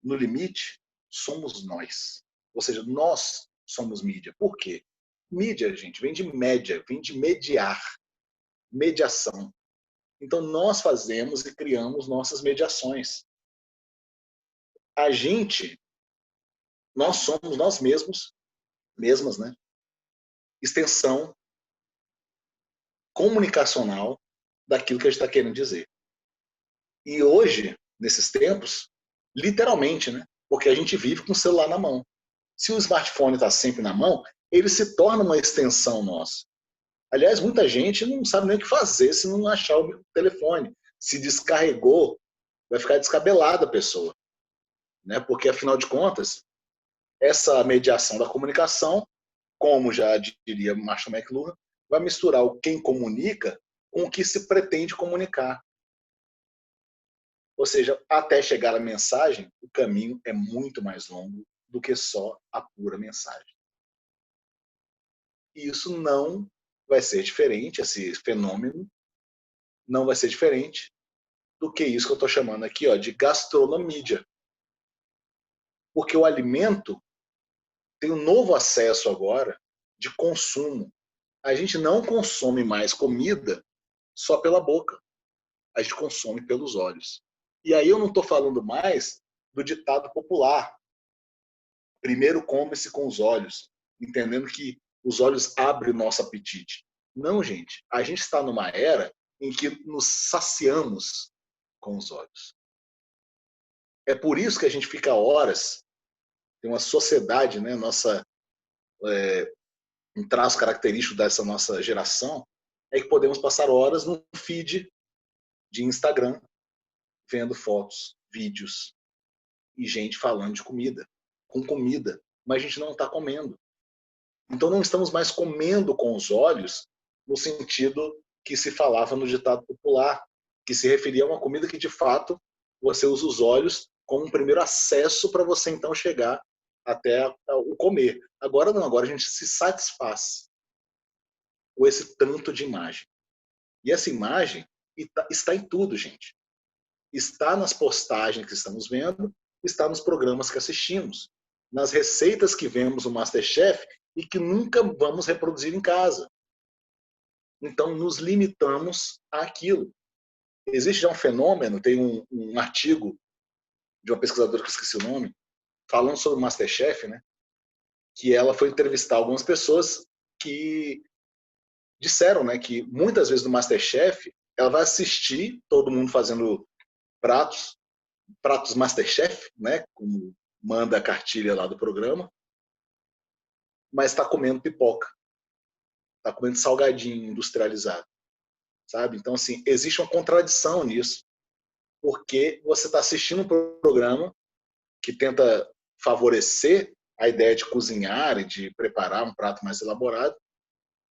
no limite, somos nós. Ou seja, nós somos mídia. Por quê? Mídia, gente, vem de média, vem de mediar, mediação. Então, nós fazemos e criamos nossas mediações. Nós somos nós mesmas, né? Extensão comunicacional daquilo que a gente está querendo dizer. E hoje, nesses tempos, literalmente, né? Porque a gente vive com o celular na mão. Se o smartphone está sempre na mão, ele se torna uma extensão nossa. Aliás, muita gente não sabe nem o que fazer se não achar o telefone. Se descarregou, vai ficar descabelada a pessoa, né? Porque, afinal de contas, essa mediação da comunicação, como já diria Marshall McLuhan, vai misturar o quem comunica com o que se pretende comunicar. Ou seja, até chegar à mensagem, o caminho é muito mais longo do que só a pura mensagem. E isso não vai ser diferente, esse fenômeno não vai ser diferente do que isso que eu estou chamando aqui, ó, de gastronomídia. Porque o alimento tem um novo acesso agora de consumo. A gente não consome mais comida só pela boca. A gente consome pelos olhos. E aí eu não estou falando mais do ditado popular. Primeiro come-se com os olhos, entendendo que os olhos abrem o nosso apetite. Não, gente. A gente está numa era em que nos saciamos com os olhos. É por isso que a gente fica horas, tem uma sociedade, né, um traço característico dessa nossa geração, é que podemos passar horas no feed de Instagram, vendo fotos, vídeos, e gente falando de comida, com comida, mas a gente não está comendo. Então não estamos mais comendo com os olhos no sentido que se falava no ditado popular, que se referia a uma comida que de fato você usa os olhos como um primeiro acesso para você então chegar até o comer. Agora não, agora a gente se satisfaz com esse tanto de imagem. E essa imagem está em tudo, gente. Está nas postagens que estamos vendo, está nos programas que assistimos, nas receitas que vemos no MasterChef e que nunca vamos reproduzir em casa. Então, nos limitamos àquilo. Existe já um fenômeno, tem um artigo de uma pesquisadora que eu esqueci o nome, falando sobre o MasterChef, né? Que ela foi entrevistar algumas pessoas que disseram, né, que muitas vezes no MasterChef ela vai assistir todo mundo fazendo pratos MasterChef, né, como manda a cartilha lá do programa, mas está comendo pipoca, está comendo salgadinho industrializado, sabe? Então, assim, existe uma contradição nisso, porque você está assistindo um programa que tenta favorecer a ideia de cozinhar e de preparar um prato mais elaborado,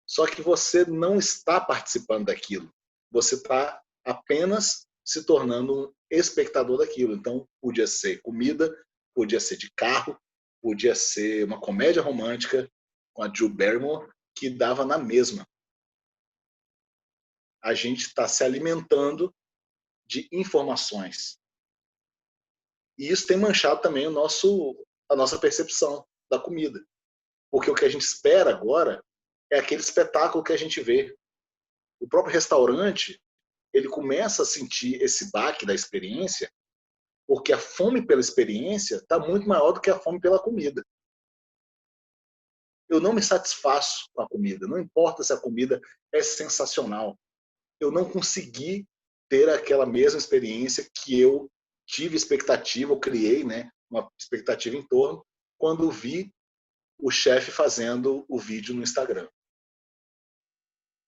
só que você não está participando daquilo. Você está apenas se tornando um espectador daquilo. Então, podia ser comida, podia ser de carro, podia ser uma comédia romântica com a Drew Barrymore, que dava na mesma. A gente está se alimentando de informações. E isso tem manchado também a nossa percepção da comida. Porque o que a gente espera agora é aquele espetáculo que a gente vê. O próprio restaurante, ele começa a sentir esse baque da experiência, porque a fome pela experiência está muito maior do que a fome pela comida. Eu não me satisfaço com a comida, não importa se a comida é sensacional. Eu não consegui ter aquela mesma experiência que eu tive expectativa, eu criei, né, uma expectativa em torno, quando vi o chefe fazendo o vídeo no Instagram.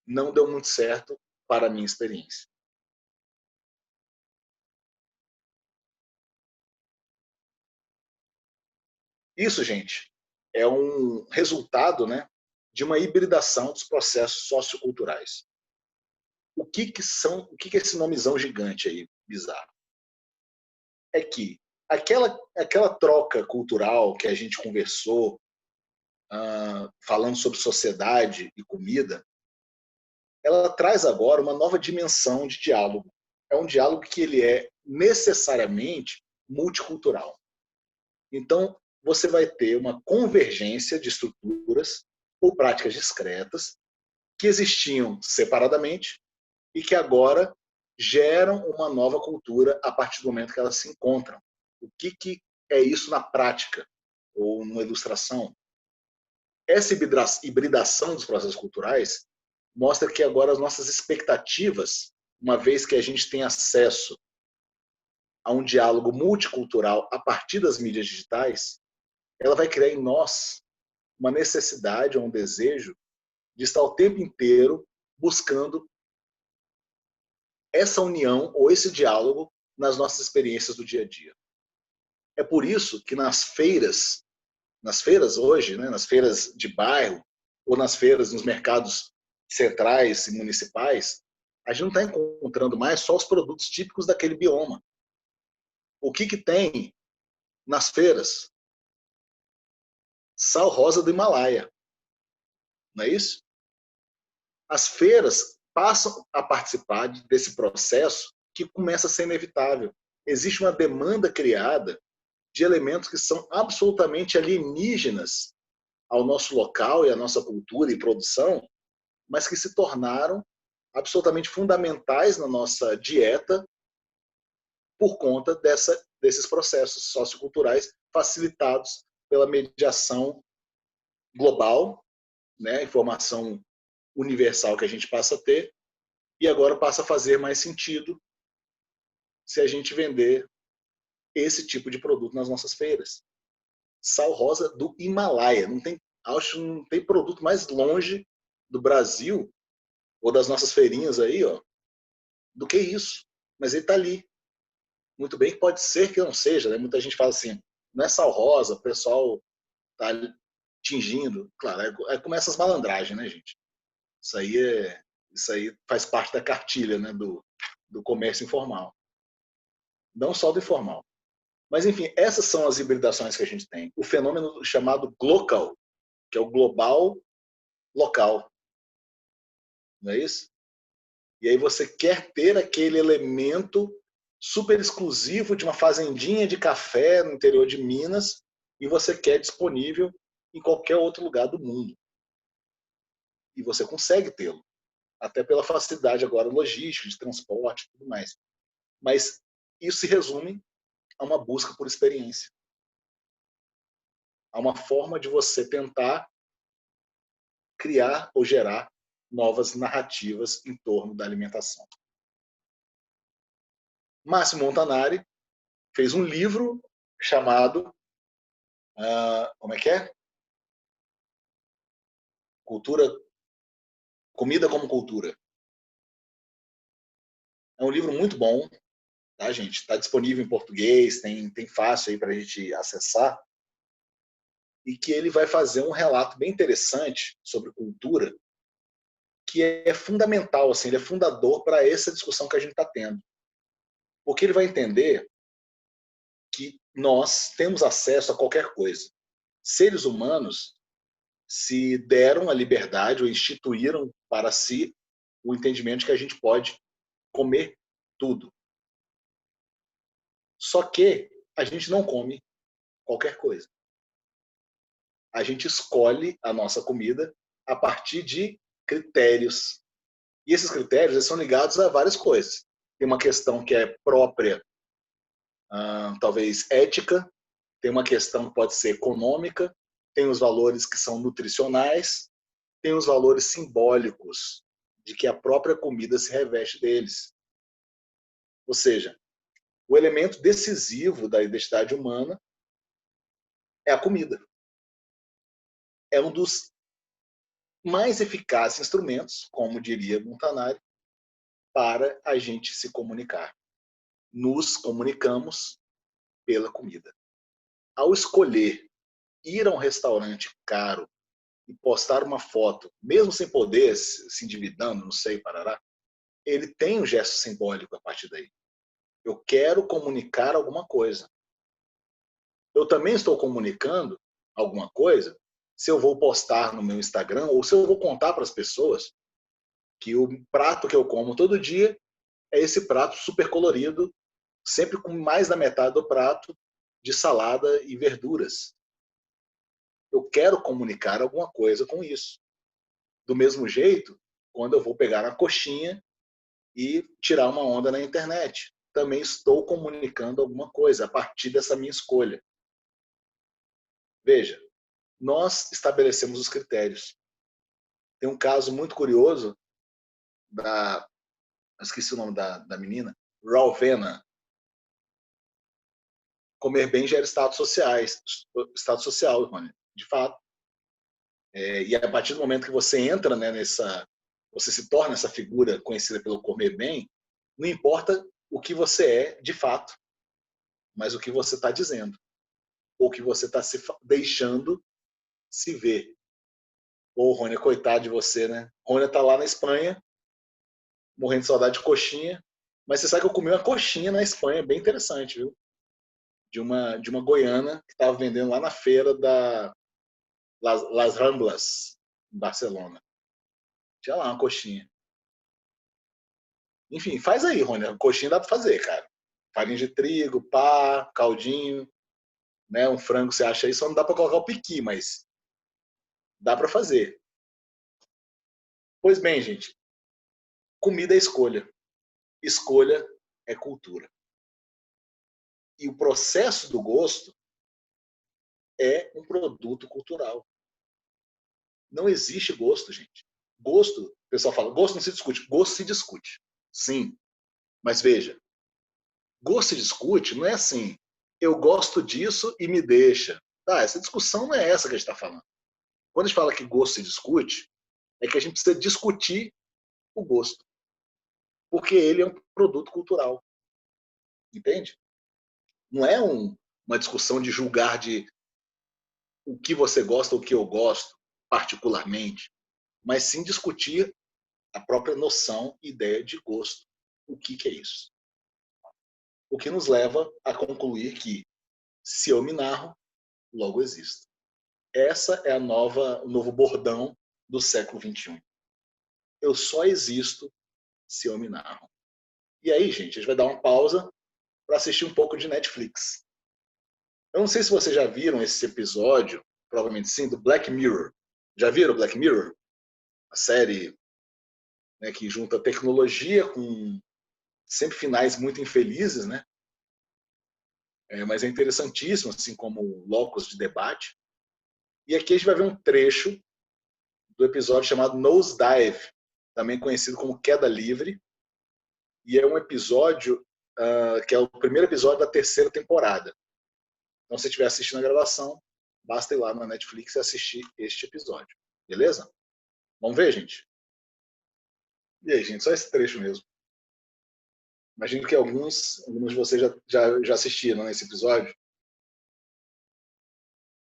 Não deu muito certo para a minha experiência. Isso, gente, é um resultado, né, de uma hibridação dos processos socioculturais. O que é esse nomezão gigante aí, bizarro? É que aquela troca cultural que a gente conversou, falando sobre sociedade e comida, ela traz agora uma nova dimensão de diálogo. É um diálogo que ele é necessariamente multicultural. Então, você vai ter uma convergência de estruturas ou práticas discretas que existiam separadamente e que agora geram uma nova cultura a partir do momento que elas se encontram. O que é isso na prática ou numa ilustração? Essa hibridação dos processos culturais mostra que agora as nossas expectativas, uma vez que a gente tem acesso a um diálogo multicultural a partir das mídias digitais, ela vai criar em nós uma necessidade ou um desejo de estar o tempo inteiro buscando essa união ou esse diálogo nas nossas experiências do dia a dia. É por isso que nas feiras hoje, né, nas feiras de bairro ou nas feiras, nos mercados centrais e municipais, a gente não está encontrando mais só os produtos típicos daquele bioma. O que tem nas feiras? Sal rosa do Himalaia, não é isso? As feiras passam a participar desse processo que começa a ser inevitável. Existe uma demanda criada de elementos que são absolutamente alienígenas ao nosso local e à nossa cultura e produção, mas que se tornaram absolutamente fundamentais na nossa dieta por conta desses processos socioculturais facilitados pela mediação global, né, informação universal que a gente passa a ter, e agora passa a fazer mais sentido se a gente vender esse tipo de produto nas nossas feiras. Sal rosa do Himalaia. Acho que não tem produto mais longe do Brasil ou das nossas feirinhas aí, ó, do que isso. Mas ele está ali. Muito bem que pode ser que não seja, né? Muita gente fala assim, não é sal rosa, o pessoal está tingindo. Claro, aí começa as malandragens, né, gente? Isso aí faz parte da cartilha, né, do comércio informal. Não só do informal. Mas, enfim, essas são as hibridações que a gente tem. O fenômeno chamado glocal, que é o global local. Não é isso? E aí você quer ter aquele elemento super exclusivo de uma fazendinha de café no interior de Minas e você quer disponível em qualquer outro lugar do mundo. E você consegue tê-lo. Até pela facilidade agora logística, de transporte e tudo mais. Mas isso se resume a uma busca por experiência. A uma forma de você tentar criar ou gerar novas narrativas em torno da alimentação. Máximo Montanari fez um livro chamado como é que é? Comida como Cultura. É um livro muito bom, tá, gente? Está disponível em português, tem fácil aí para a gente acessar. E que ele vai fazer um relato bem interessante sobre cultura, que é fundamental, assim, ele é fundador para essa discussão que a gente está tendo. Porque ele vai entender que nós temos acesso a qualquer coisa. Seres humanos se deram a liberdade ou instituíram para si o entendimento de que a gente pode comer tudo. Só que a gente não come qualquer coisa. A gente escolhe a nossa comida a partir de critérios. E esses critérios eles são ligados a várias coisas. Tem uma questão que é própria, talvez ética, tem uma questão que pode ser econômica, tem os valores que são nutricionais, tem os valores simbólicos de que a própria comida se reveste deles. Ou seja, o elemento decisivo da identidade humana é a comida. É um dos mais eficazes instrumentos, como diria Montanari, para a gente se comunicar. Nos comunicamos pela comida. Ao escolher ir a um restaurante caro e postar uma foto, mesmo sem poder, se endividando, não sei, parará, ele tem um gesto simbólico a partir daí. Eu quero comunicar alguma coisa. Eu também estou comunicando alguma coisa se eu vou postar no meu Instagram ou se eu vou contar para as pessoas que o prato que eu como todo dia é esse prato super colorido, sempre com mais da metade do prato de salada e verduras. Eu quero comunicar alguma coisa com isso. Do mesmo jeito, quando eu vou pegar uma coxinha e tirar uma onda na internet, também estou comunicando alguma coisa a partir dessa minha escolha. Veja, nós estabelecemos os critérios. Tem um caso muito curioso esqueci o nome da menina, Rowena. Comer bem gera status social, Rony, de fato. E a partir do momento que você entra, né, você se torna essa figura conhecida pelo comer bem, não importa o que você é de fato, mas o que você está dizendo, ou o que você está se deixando se ver. Ô, Rônia, coitado de você, né? Rônia tá lá na Espanha, morrendo de saudade de coxinha, mas você sabe que eu comi uma coxinha na Espanha, bem interessante, viu? De uma goiana que estava vendendo lá na feira da Las Ramblas, em Barcelona. Tinha lá uma coxinha. Enfim, faz aí, Rony. Coxinha dá para fazer, cara. Farinha de trigo, pá, caldinho, né? Um frango você acha aí, só não dá para colocar o piqui, mas dá para fazer. Pois bem, gente. Comida é escolha. Escolha é cultura. E o processo do gosto é um produto cultural. Não existe gosto, gente. Gosto, o pessoal fala, gosto não se discute. Gosto se discute. Sim. Mas veja, gosto se discute não é assim, eu gosto disso e me deixa. Tá, essa discussão não é essa que a gente está falando. Quando a gente fala que gosto se discute, é que a gente precisa discutir o gosto. Porque ele é um produto cultural. Entende? Não é uma discussão de julgar de o que você gosta ou o que eu gosto, particularmente, mas sim discutir a própria noção, ideia de gosto. O que é isso? O que nos leva a concluir que se eu me narro, logo existo. Essa é o novo bordão do século XXI. Eu só existo se eu me narro. E aí, gente, a gente vai dar uma pausa para assistir um pouco de Netflix. Eu não sei se vocês já viram esse episódio, provavelmente sim, do Black Mirror. Já viram Black Mirror? A série, né, que junta tecnologia com sempre finais muito infelizes, né? Mas é interessantíssimo, assim como locus de debate. E aqui a gente vai ver um trecho do episódio chamado Nosedive, também conhecido como Queda Livre, e é um episódio que é o primeiro episódio da terceira temporada. Então, se estiver assistindo a gravação, basta ir lá na Netflix e assistir este episódio. Beleza? Vamos ver, gente? E aí, gente, só esse trecho mesmo. Imagino que alguns de vocês já assistiram esse episódio.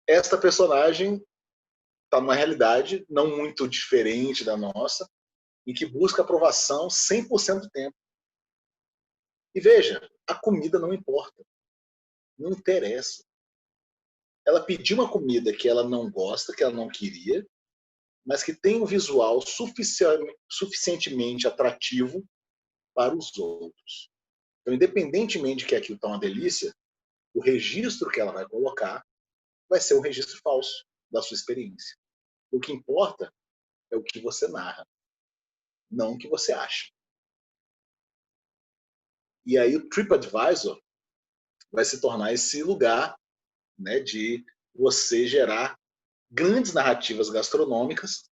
Esta personagem está numa realidade não muito diferente da nossa, em que busca aprovação 100% do tempo. E veja, a comida não importa. Não interessa. Ela pediu uma comida que ela não gosta, que ela não queria, mas que tem um visual suficientemente atrativo para os outros. Então, independentemente de que aquilo está uma delícia, o registro que ela vai colocar vai ser um registro falso da sua experiência. O que importa é o que você narra, não o que você acha. E aí o TripAdvisor vai se tornar esse lugar, né, de você gerar grandes narrativas gastronômicas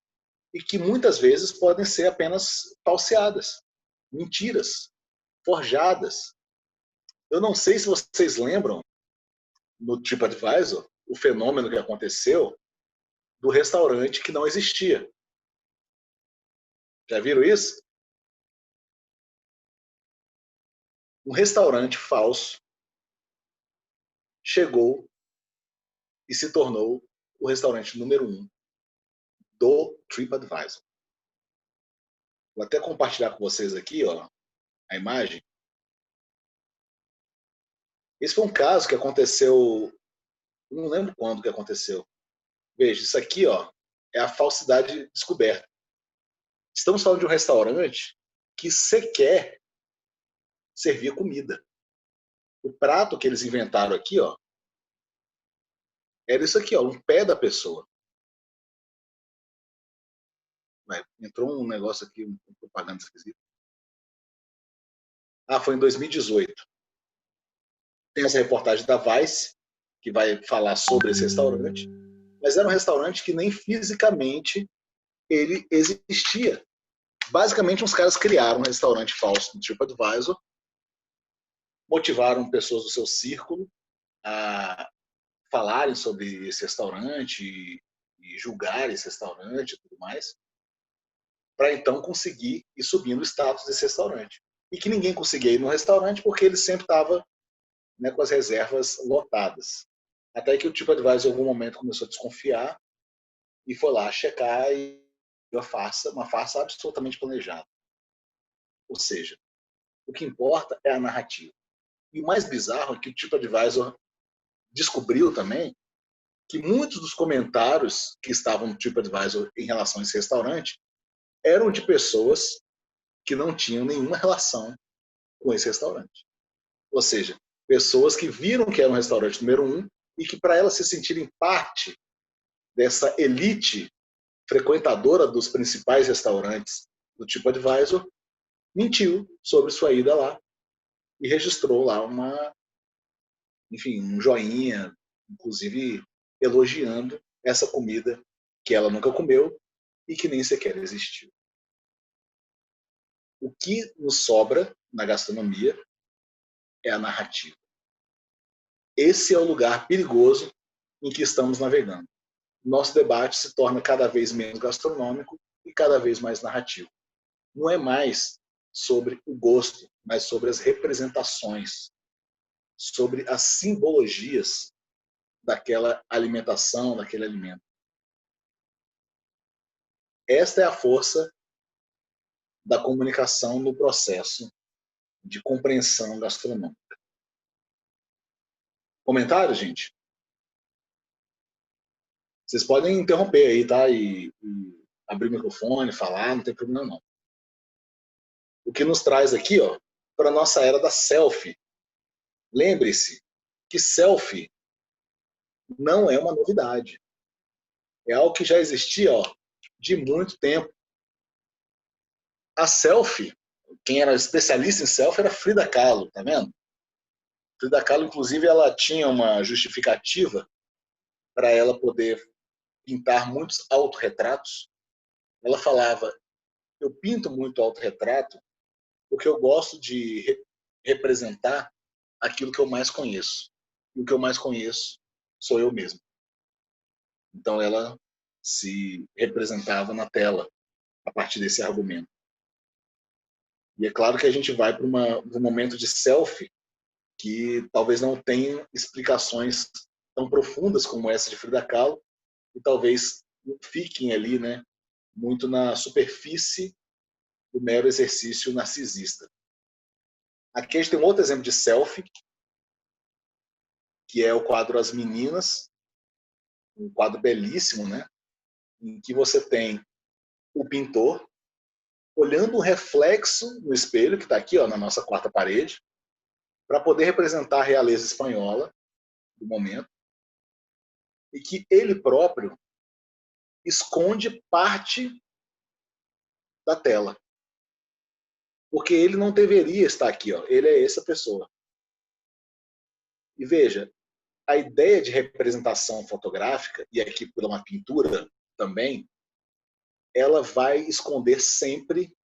e que muitas vezes podem ser apenas falseadas, mentiras, forjadas. Eu não sei se vocês lembram, no TripAdvisor, o fenômeno que aconteceu do restaurante que não existia. Já viram isso? Um restaurante falso chegou e se tornou o restaurante número 1 do TripAdvisor. Vou até compartilhar com vocês aqui, ó, a imagem. Esse foi um caso que aconteceu, não lembro quando que aconteceu. Veja, isso aqui, ó, é a falsidade descoberta. Estamos falando de um restaurante que sequer servia comida. O prato que eles inventaram aqui, ó, era isso aqui, ó, um pé da pessoa. Entrou um negócio aqui, uma propaganda esquisita. Foi em 2018. Tem essa reportagem da Vice, que vai falar sobre esse restaurante, mas era um restaurante que nem fisicamente ele existia. Basicamente, uns caras criaram um restaurante falso no TripAdvisor, motivaram pessoas do seu círculo a falarem sobre esse restaurante e julgar esse restaurante e tudo mais, para então conseguir ir subindo o status desse restaurante. E que ninguém conseguia ir no restaurante porque ele sempre estava, né, com as reservas lotadas. Até que o TripAdvisor em algum momento começou a desconfiar e foi lá checar e uma farsa absolutamente planejada. Ou seja, o que importa é a narrativa. E o mais bizarro é que o TripAdvisor descobriu também que muitos dos comentários que estavam no TripAdvisor em relação a esse restaurante eram de pessoas que não tinham nenhuma relação com esse restaurante. Ou seja, pessoas que viram que era um restaurante número 1 e que, para elas se sentirem parte dessa elite frequentadora dos principais restaurantes do TripAdvisor, mentiu sobre sua ida lá e registrou lá um joinha, inclusive elogiando essa comida que ela nunca comeu e que nem sequer existiu. O que nos sobra na gastronomia é a narrativa. Esse é o lugar perigoso em que estamos navegando. Nosso debate se torna cada vez menos gastronômico e cada vez mais narrativo. Não é mais sobre o gosto, mas sobre as representações, sobre as simbologias daquela alimentação, daquele alimento. Esta é a força da comunicação no processo de compreensão gastronômica. Comentários, gente? Vocês podem interromper aí, tá? E abrir o microfone, falar, não tem problema não. O que nos traz aqui, ó, para a nossa era da selfie. Lembre-se que selfie não é uma novidade. É algo que já existia, ó, de muito tempo. A selfie, quem era especialista em selfie era Frida Kahlo, tá vendo? Frida Kahlo, inclusive, ela tinha uma justificativa para ela poder pintar muitos autorretratos. Ela falava, eu pinto muito autorretrato porque eu gosto de representar aquilo que eu mais conheço. E o que eu mais conheço sou eu mesmo. Então ela se representava na tela a partir desse argumento. E é claro que a gente vai para um momento de selfie que talvez não tenha explicações tão profundas como essa de Frida Kahlo e talvez fiquem ali, né, muito na superfície do mero exercício narcisista. Aqui a gente tem um outro exemplo de selfie, que é o quadro As Meninas, um quadro belíssimo, né, em que você tem o pintor olhando o reflexo no espelho, que está aqui, ó, na nossa quarta parede, para poder representar a realeza espanhola do momento, e que ele próprio esconde parte da tela. Porque ele não deveria estar aqui, ó. Ele é essa pessoa. E veja, a ideia de representação fotográfica, e aqui por uma pintura também, ela vai esconder sempre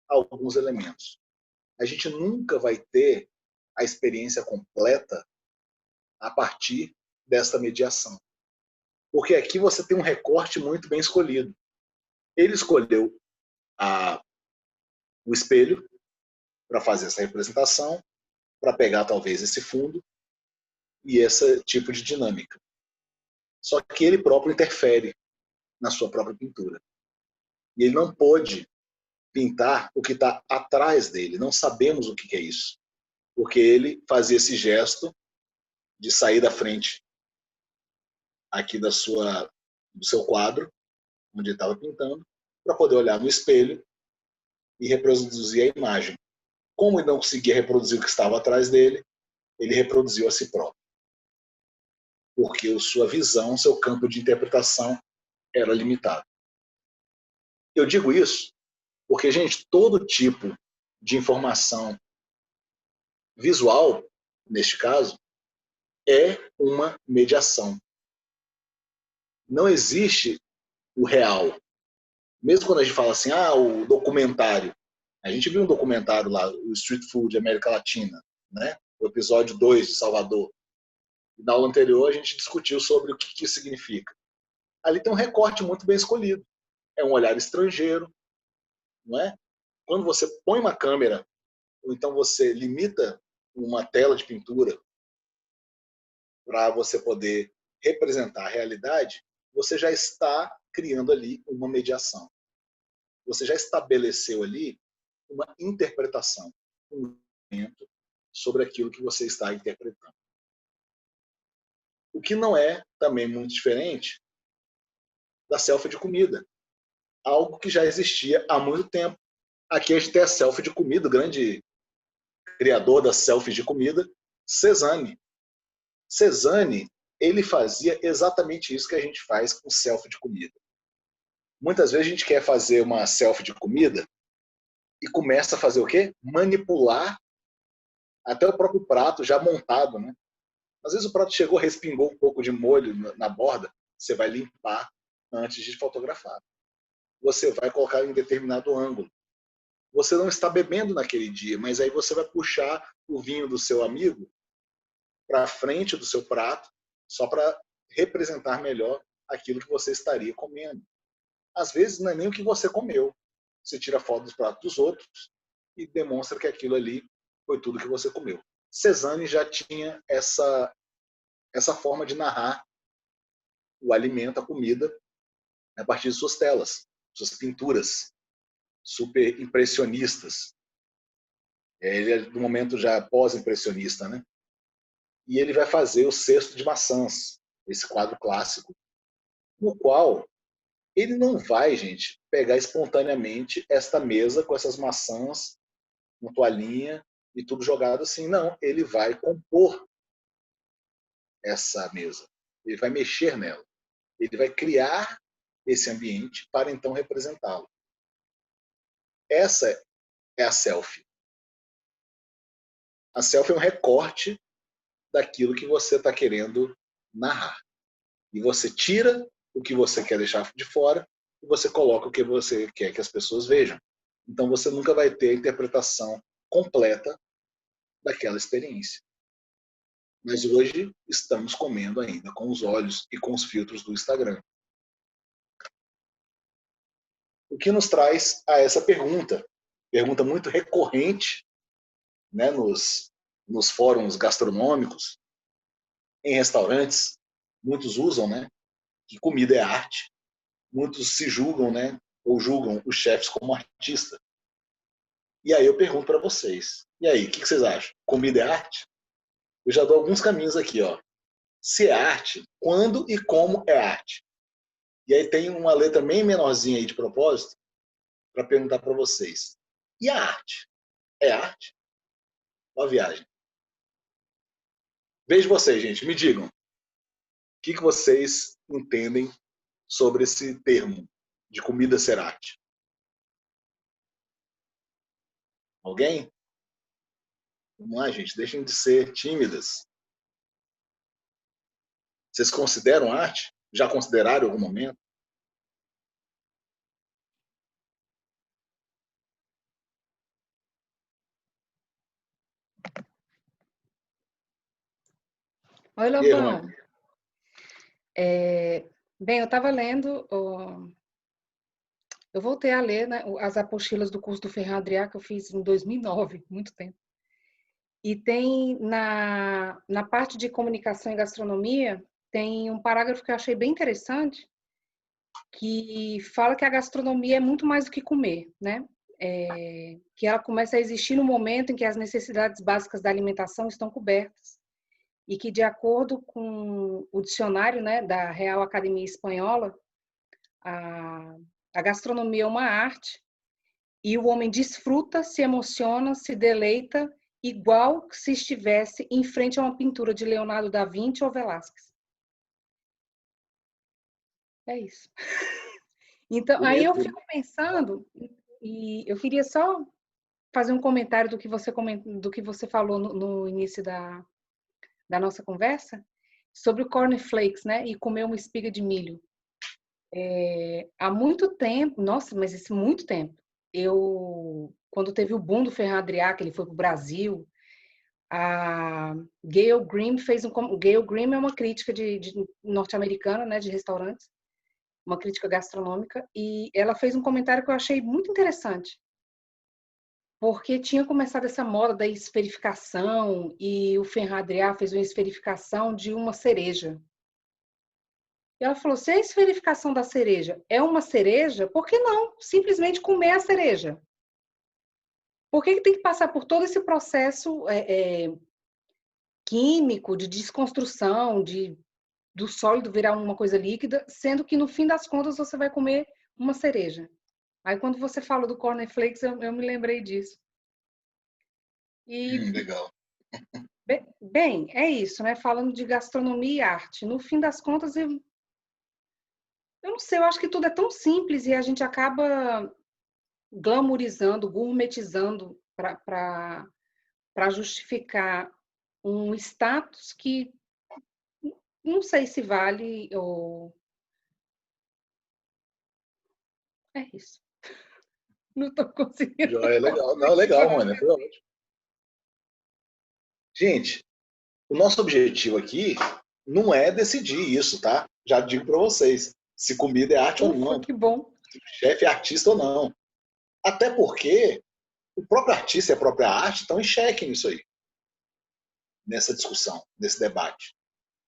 alguns elementos. A gente nunca vai ter a experiência completa a partir desta mediação. Porque aqui você tem um recorte muito bem escolhido. Ele escolheu o espelho para fazer essa representação, para pegar talvez esse fundo e esse tipo de dinâmica. Só que ele próprio interfere na sua própria pintura. E ele não pôde pintar o que está atrás dele. Não sabemos o que é isso. Porque ele fazia esse gesto de sair da frente aqui do seu quadro, onde ele estava pintando, para poder olhar no espelho e reproduzir a imagem. Como ele não conseguia reproduzir o que estava atrás dele, ele reproduziu a si próprio. Porque a sua visão, seu campo de interpretação era limitado. Eu digo isso porque, gente, todo tipo de informação visual, neste caso, é uma mediação. Não existe o real. Mesmo quando a gente fala assim, o documentário. A gente viu um documentário lá, o Street Food América Latina, né? O episódio 2 de Salvador. E na aula anterior a gente discutiu sobre o que isso significa. ali tem um recorte muito bem escolhido. É um olhar estrangeiro, não é? Quando você põe uma câmera, ou então você limita uma tela de pintura para você poder representar a realidade, você já está criando ali uma mediação. Você já estabeleceu ali uma interpretação, um momento sobre aquilo que você está interpretando. O que não é também muito diferente da selfie de comida, algo que já existia há muito tempo. Aqui a gente tem a selfie de comida, o grande criador das selfies de comida, Cezanne. Cezanne, ele fazia exatamente isso que a gente faz com selfie de comida. Muitas vezes a gente quer fazer uma selfie de comida e começa a fazer o quê? Manipular até o próprio prato já montado, né? Às vezes o prato chegou, respingou um pouco de molho na borda, você vai limpar antes de fotografar. Você vai colocar em determinado ângulo. Você não está bebendo naquele dia, mas aí você vai puxar o vinho do seu amigo para frente do seu prato, só para representar melhor aquilo que você estaria comendo. Às vezes não é nem o que você comeu. Você tira foto dos pratos dos outros e demonstra que aquilo ali foi tudo que você comeu. Cezanne já tinha essa forma de narrar o alimento, a comida, a partir de suas telas, suas pinturas super impressionistas. Ele é do momento já pós-impressionista, né? E ele vai fazer o Cesto de Maçãs, esse quadro clássico, no qual ele não vai, gente, pegar espontaneamente esta mesa com essas maçãs, uma toalhinha e tudo jogado assim. Não, ele vai compor essa mesa. Ele vai mexer nela. Ele vai criar esse ambiente para então representá-lo. Essa é a selfie. A selfie é um recorte daquilo que você está querendo narrar. E você tira o que você quer deixar de fora e você coloca o que você quer que as pessoas vejam. Então você nunca vai ter a interpretação completa daquela experiência. Mas hoje estamos comendo ainda com os olhos e com os filtros do Instagram. O que nos traz a essa pergunta muito recorrente, né, nos fóruns gastronômicos, em restaurantes, muitos usam, né, que comida é arte. Muitos se julgam, né, ou julgam os chefes como artista. E aí eu pergunto para vocês, e aí, o que vocês acham? Comida é arte? Eu já dou alguns caminhos aqui, ó. Se é arte, quando e como é arte? E aí tem uma letra bem menorzinha aí de propósito para perguntar para vocês. E a arte? É arte? Uma viagem. Vejo vocês, gente, me digam. O que vocês entendem sobre esse termo de comida ser arte? Alguém? Vamos lá, gente, deixem de ser tímidas. Vocês consideram arte? Já consideraram em algum momento? Oi, E aí, Rony? Lobão. Bem, eu estava lendo, eu voltei a ler, né, as apostilas do curso do Ferran Adrià, que eu fiz em 2009, muito tempo. E tem, na parte de comunicação e gastronomia, tem um parágrafo que eu achei bem interessante, que fala que a gastronomia é muito mais do que comer, né? Que ela começa a existir no momento em que as necessidades básicas da alimentação estão cobertas. E que, de acordo com o dicionário, né, da Real Academia Espanhola, a gastronomia é uma arte e o homem desfruta, se emociona, se deleita, igual se estivesse em frente a uma pintura de Leonardo da Vinci ou Velázquez. É isso. Então, aí eu fico pensando, e eu queria só fazer um comentário do que você falou no início da nossa conversa, sobre o cornflakes, né? E comer uma espiga de milho. Há muito tempo, nossa, mas isso muito tempo. Quando teve o boom do Ferran Adrià, que ele foi para o Brasil, a Gail Grimm Gail Grimm é uma crítica de norte-americana, né, de restaurantes. uma crítica gastronômica, e ela fez um comentário que eu achei muito interessante, porque tinha começado essa moda da esferificação, e o Ferran Adrià fez uma esferificação de uma cereja. E ela falou, se a esferificação da cereja é uma cereja, por que não simplesmente comer a cereja? Por que tem que passar por todo esse processo químico, de desconstrução, do sólido virar uma coisa líquida, sendo que no fim das contas você vai comer uma cereja? Aí quando você fala do cornflakes, eu me lembrei disso. E, Legal. bem, é isso, né? Falando de gastronomia e arte. No fim das contas, eu não sei, eu acho que tudo é tão simples e a gente acaba glamourizando, gourmetizando para justificar um status que não sei se vale ou... É isso. Não estou conseguindo. É legal. Não, legal, mano. Foi ótimo. Gente, o nosso objetivo aqui não é decidir isso, tá? Já digo para vocês, se comida é arte ou não, Que bom. se o chefe é artista ou não. Até porque o próprio artista e a própria arte estão em xeque nisso aí, nessa discussão, nesse debate.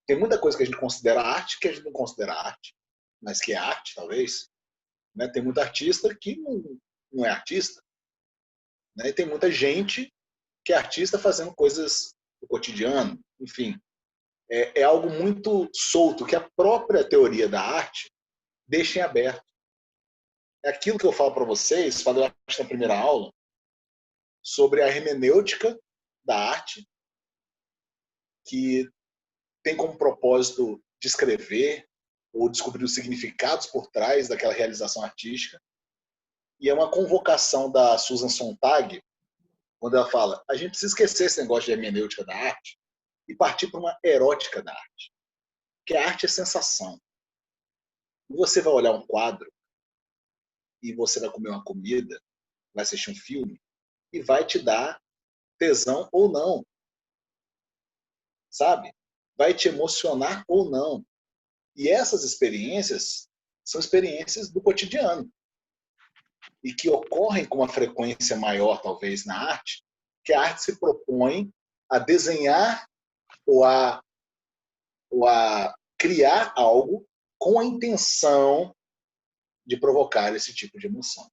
Tem muita coisa que a gente considera arte que a gente não considera arte, mas que é arte, talvez. Né? Tem muito artista que não é artista. Né? E tem muita gente que é artista fazendo coisas do cotidiano, enfim. É algo muito solto, que a própria teoria da arte deixa em aberto. É aquilo que eu falo para vocês, falei na primeira aula, sobre a hermenêutica da arte, que tem como propósito descrever ou descobrir os significados por trás daquela realização artística. E é uma convocação da Susan Sontag, quando ela fala, a gente precisa esquecer esse negócio de hermenêutica da arte e partir para uma erótica da arte. Porque a arte é sensação. Você vai olhar um quadro e você vai comer uma comida, vai assistir um filme e vai te dar tesão ou não. Sabe? Vai te emocionar ou não. E essas experiências são experiências do cotidiano e que ocorrem com uma frequência maior, talvez, na arte, que a arte se propõe a desenhar ou a criar algo com a intenção de provocar esse tipo de emoção.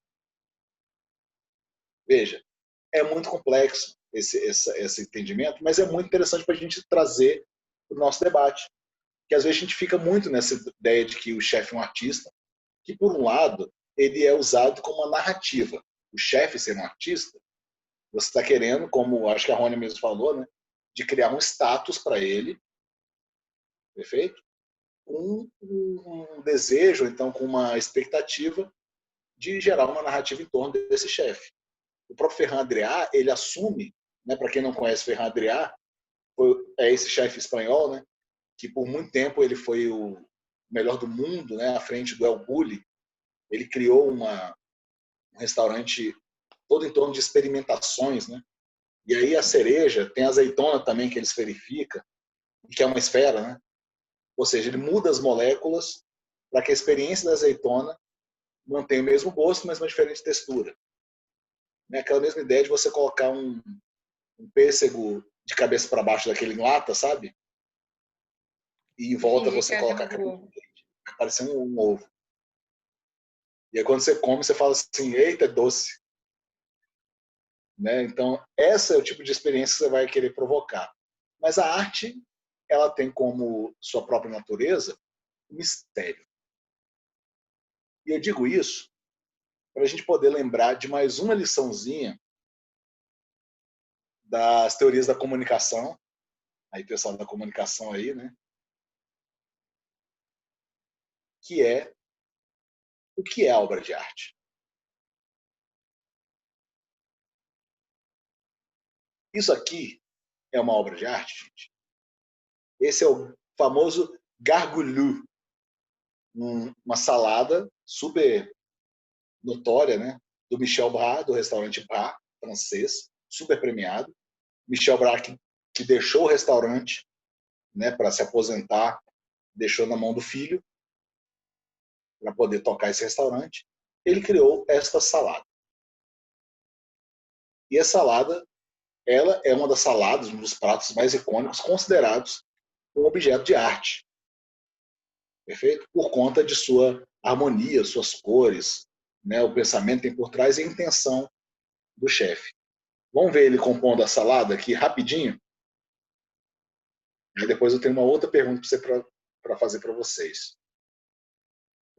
Veja, é muito complexo esse entendimento, mas é muito interessante para a gente trazer para o nosso debate. Que às vezes a gente fica muito nessa ideia de que o chefe é um artista, que por um lado ele é usado como uma narrativa. O chefe ser um artista, você está querendo, como acho que a Rônia mesmo falou, né, de criar um status para ele, perfeito? Um desejo, então com uma expectativa de gerar uma narrativa em torno desse chefe. O próprio Ferran Adrià, ele assume, né, para quem não conhece Ferran Adrià, é esse chefe espanhol, né, que por muito tempo ele foi o melhor do mundo, né, à frente do El Bulli. Ele criou um restaurante todo em torno de experimentações, né? E aí a cereja, tem a azeitona também que ele esferifica, que é uma esfera, né? Ou seja, ele muda as moléculas para que a experiência da azeitona mantenha o mesmo gosto, mas uma diferente textura. É aquela mesma ideia de você colocar um pêssego de cabeça para baixo daquele em lata, sabe? E em volta você coloca creme, parecendo um ovo. E aí quando você come, você fala assim, eita, é doce. Né? Então, esse é o tipo de experiência que você vai querer provocar. Mas a arte, ela tem como sua própria natureza um mistério. E eu digo isso para a gente poder lembrar de mais uma liçãozinha das teorias da comunicação. Aí, pessoal da comunicação aí, né? Que é o que é obra de arte. Isso aqui é uma obra de arte, gente. Esse é o famoso gargouillu, uma salada super notória, né? Do Michel Bras, do restaurante Bras, francês, super premiado. Michel Bras que deixou o restaurante, né, para se aposentar, deixou na mão do filho. para poder tocar esse restaurante, ele criou esta salada. E a salada, ela é uma das saladas, um dos pratos mais icônicos, considerados um objeto de arte. Perfeito? Por conta de sua harmonia, suas cores, né, o pensamento que tem por trás e a intenção do chefe. Vamos ver ele compondo a salada aqui rapidinho? Aí depois eu tenho uma outra pergunta para fazer para vocês.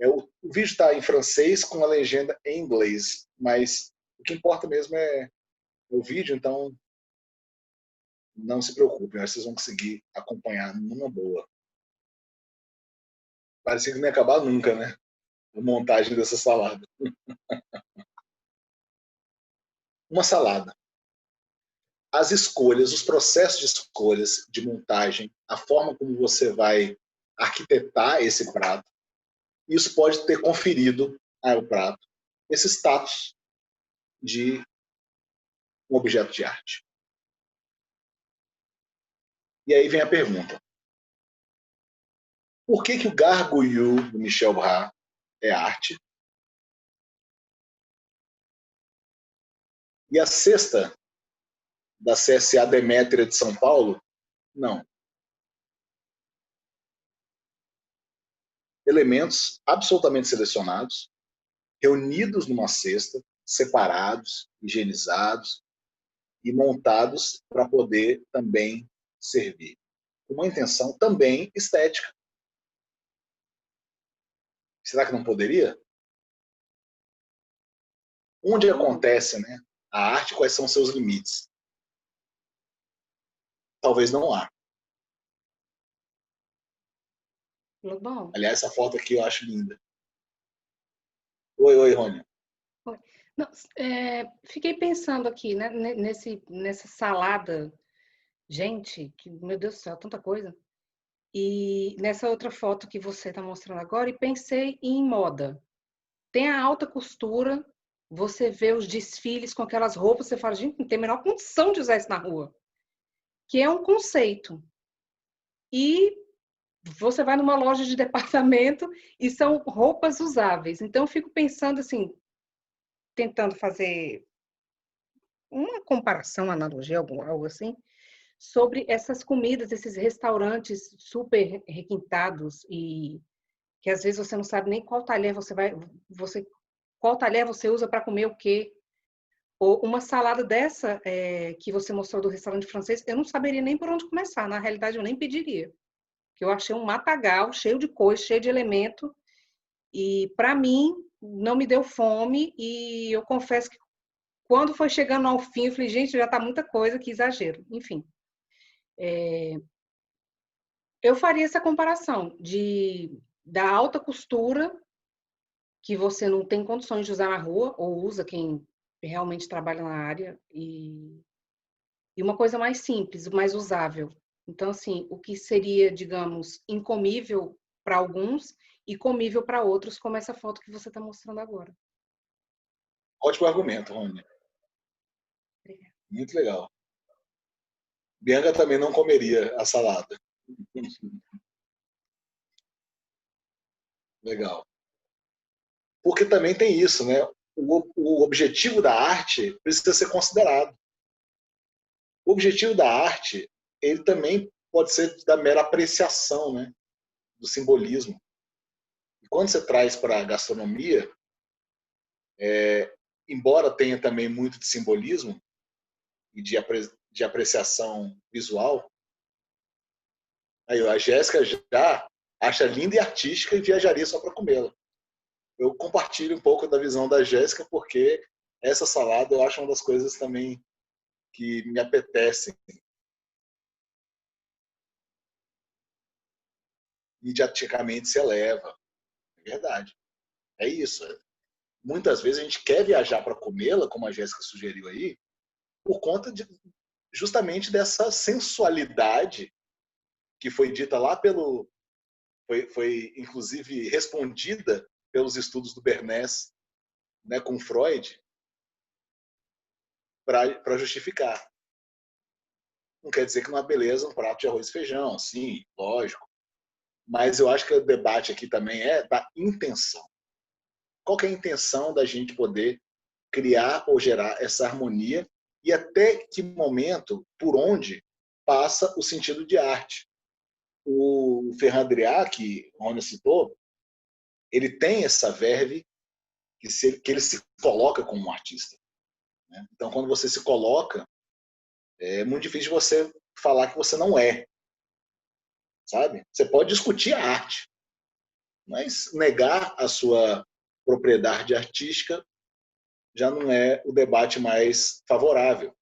O vídeo está em francês com a legenda em inglês, mas o que importa mesmo é o vídeo, então não se preocupem, vocês vão conseguir acompanhar numa boa. Parecia que não ia acabar nunca, né? A montagem dessa salada. Uma salada. As escolhas, os processos de escolhas, de montagem, a forma como você vai arquitetar esse prato, isso pode ter conferido ao prato esse status de um objeto de arte. E aí vem a pergunta. Por que o gargouilles do Michel Bras é arte? E a cesta da CSA Demétria de São Paulo, não. Elementos absolutamente selecionados, reunidos numa cesta, separados, higienizados e montados para poder também servir. Uma intenção também estética. Será que não poderia? Onde acontece, né, a arte, quais são seus limites? Talvez não há. Bom. Aliás, essa foto aqui eu acho linda. Oi, Rônia. Não, fiquei pensando aqui, né, nessa salada. Gente, que, meu Deus do céu, tanta coisa. E nessa outra foto que você está mostrando agora, e pensei em moda. Tem a alta costura, você vê os desfiles com aquelas roupas, você fala, gente, não tem a menor condição de usar isso na rua. Que é um conceito. E você vai numa loja de departamento e são roupas usáveis. Então, eu fico pensando assim, tentando fazer uma comparação, uma analogia, algo assim, sobre essas comidas, esses restaurantes super requintados e que às vezes você não sabe nem qual talher qual talher você usa para comer o quê. Ou uma salada dessa que você mostrou do restaurante francês, eu não saberia nem por onde começar. Na realidade, eu nem pediria. Que eu achei um matagal cheio de coisa, cheio de elemento. E, para mim, não me deu fome. E eu confesso que quando foi chegando ao fim, eu falei, gente, já está muita coisa, que exagero. Enfim. Eu faria essa comparação da alta costura, que você não tem condições de usar na rua, ou usa quem realmente trabalha na área, e uma coisa mais simples, mais usável. Então, assim, o que seria, digamos, incomível para alguns e comível para outros, como essa foto que você está mostrando agora. Ótimo argumento, Rony. Muito legal. Bianca também não comeria a salada. Legal. Porque também tem isso, né? O objetivo da arte precisa ser considerado. O objetivo da arte, ele também pode ser da mera apreciação, né? Do simbolismo. E quando você traz para a gastronomia, embora tenha também muito de simbolismo e de apreciação visual, aí a Jéssica já acha linda e artística e viajaria só para comê-la. Eu compartilho um pouco da visão da Jéssica, porque essa salada eu acho uma das coisas também que me apetecem. Mediaticamente se eleva. É verdade. É isso. Muitas vezes a gente quer viajar para comê-la, como a Jéssica sugeriu aí, por conta justamente dessa sensualidade que foi dita lá foi inclusive respondida pelos estudos do Bernays, né, com Freud, para justificar. Não quer dizer que não há beleza um prato de arroz e feijão, sim, lógico. Mas eu acho que o debate aqui também é da intenção. Qual que é a intenção da gente poder criar ou gerar essa harmonia e até que momento, por onde passa o sentido de arte. O Ferran Adrià, que o Rony citou, ele tem essa verve que ele se coloca como um artista. Né? Então, quando você se coloca, é muito difícil você falar que você não é. Sabe? Você pode discutir a arte, mas negar a sua propriedade artística já não é o debate mais favorável.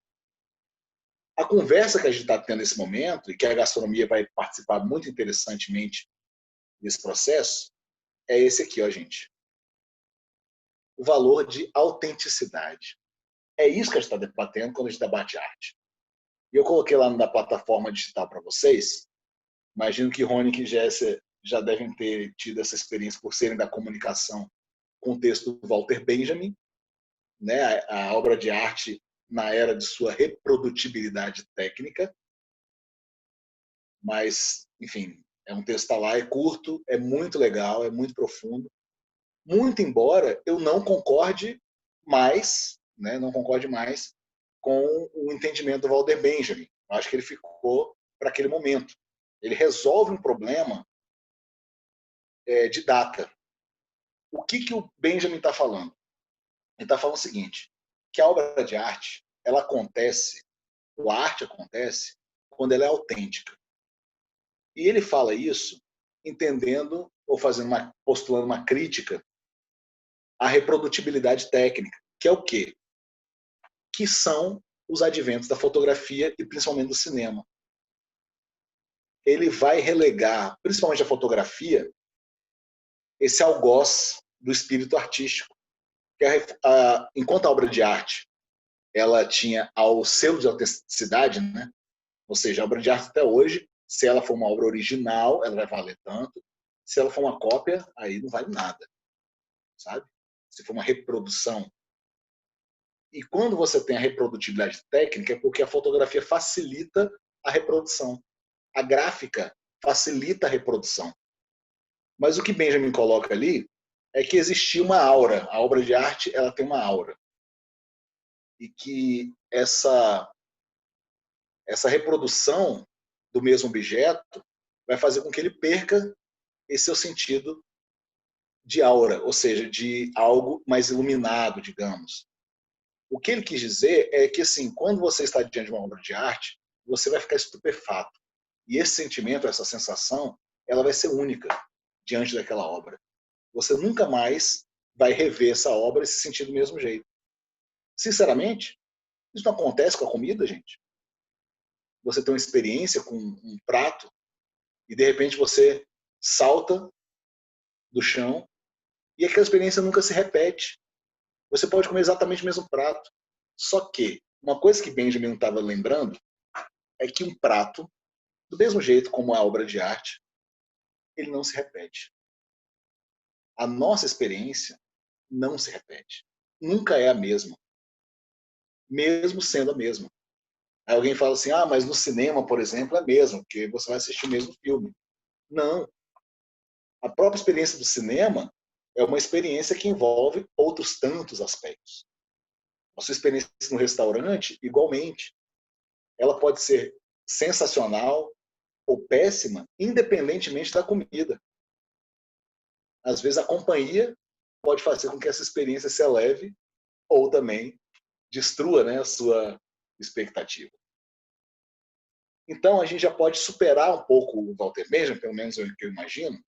A conversa que a gente está tendo nesse momento, e que a gastronomia vai participar muito interessantemente desse processo, é esse aqui, ó, gente. O valor de autenticidade. É isso que a gente está debatendo quando a gente debate arte. E eu coloquei lá na plataforma digital para vocês. Imagino que Rony e Jéssica já devem ter tido essa experiência por serem da comunicação com o texto do Walter Benjamin, né? A obra de arte na era de sua reprodutibilidade técnica. Mas, enfim, é um texto que está lá, é curto, é muito legal, é muito profundo. Muito embora eu não concorde mais, né, não concorde mais com o entendimento do Walter Benjamin. Eu acho que ele ficou para aquele momento. Ele resolve um problema de data. O que o Benjamin está falando? Ele está falando o seguinte, que a obra de arte, ela acontece, a arte acontece quando ela é autêntica. E ele fala isso entendendo ou postulando uma crítica à reprodutibilidade técnica, que é o quê? Que são os adventos da fotografia e principalmente do cinema. Ele vai relegar, principalmente a fotografia, esse algoz do espírito artístico. Enquanto a obra de arte ela tinha ao selo de autenticidade, né? Ou seja, a obra de arte até hoje, se ela for uma obra original, ela vai valer tanto. Se ela for uma cópia, aí não vale nada, sabe? Se for uma reprodução. E quando você tem a reprodutibilidade técnica, é porque a fotografia facilita a reprodução. A gráfica facilita a reprodução. Mas o que Benjamin coloca ali é que existia uma aura. A obra de arte ela tem uma aura. E que essa reprodução do mesmo objeto vai fazer com que ele perca esse seu sentido de aura, ou seja, de algo mais iluminado, digamos. O que ele quis dizer é que, assim, quando você está diante de uma obra de arte, você vai ficar estupefato. E esse sentimento, essa sensação, ela vai ser única diante daquela obra. Você nunca mais vai rever essa obra e se sentir do mesmo jeito. Sinceramente, isso não acontece com a comida, gente. Você tem uma experiência com um prato e, de repente, você salta do chão e aquela experiência nunca se repete. Você pode comer exatamente o mesmo prato. Só que, uma coisa que Benjamin estava lembrando é que um prato, do mesmo jeito como a obra de arte, ele não se repete. A nossa experiência não se repete. Nunca é a mesma. Mesmo sendo a mesma. Aí alguém fala assim, mas no cinema, por exemplo, é mesmo, porque você vai assistir o mesmo filme. Não. A própria experiência do cinema é uma experiência que envolve outros tantos aspectos. A sua experiência no restaurante, igualmente. Ela pode ser sensacional ou péssima, independentemente da comida. Às vezes a companhia pode fazer com que essa experiência se eleve ou também destrua, né, a sua expectativa. Então a gente já pode superar um pouco o Walter Benjamin, pelo menos é o que eu imagino,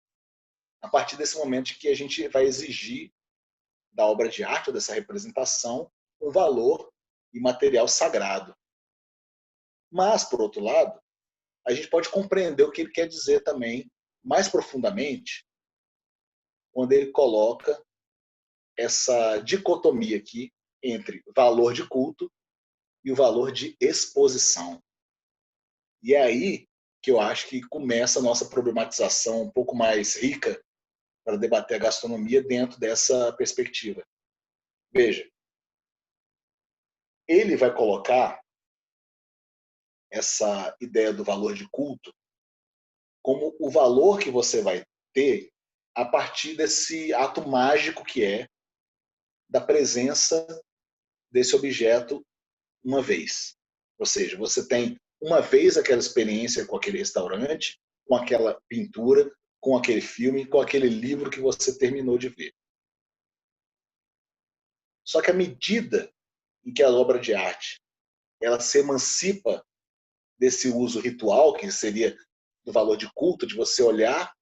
a partir desse momento que a gente vai exigir da obra de arte, ou dessa representação, um valor imaterial sagrado. Mas, por outro lado, a gente pode compreender o que ele quer dizer também, mais profundamente, quando ele coloca essa dicotomia aqui entre valor de culto e o valor de exposição. E é aí que eu acho que começa a nossa problematização um pouco mais rica para debater a gastronomia dentro dessa perspectiva. Veja, ele vai colocar essa ideia do valor de culto como o valor que você vai ter a partir desse ato mágico que é da presença desse objeto uma vez. Ou seja, você tem uma vez aquela experiência com aquele restaurante, com aquela pintura, com aquele filme, com aquele livro que você terminou de ver. Só que à medida em que a obra de arte ela se emancipa desse uso ritual, que seria do valor de culto, de você olhar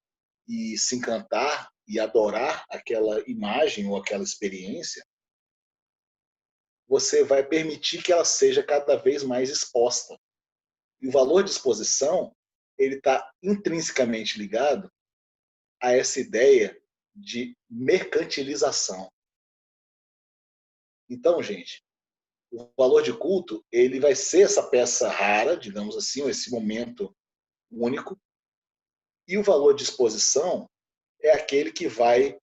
e se encantar e adorar aquela imagem ou aquela experiência, você vai permitir que ela seja cada vez mais exposta. E o valor de exposição, ele está intrinsecamente ligado a essa ideia de mercantilização. Então, gente, o valor de culto, ele vai ser essa peça rara, digamos assim, esse momento único, e o valor de exposição é aquele que vai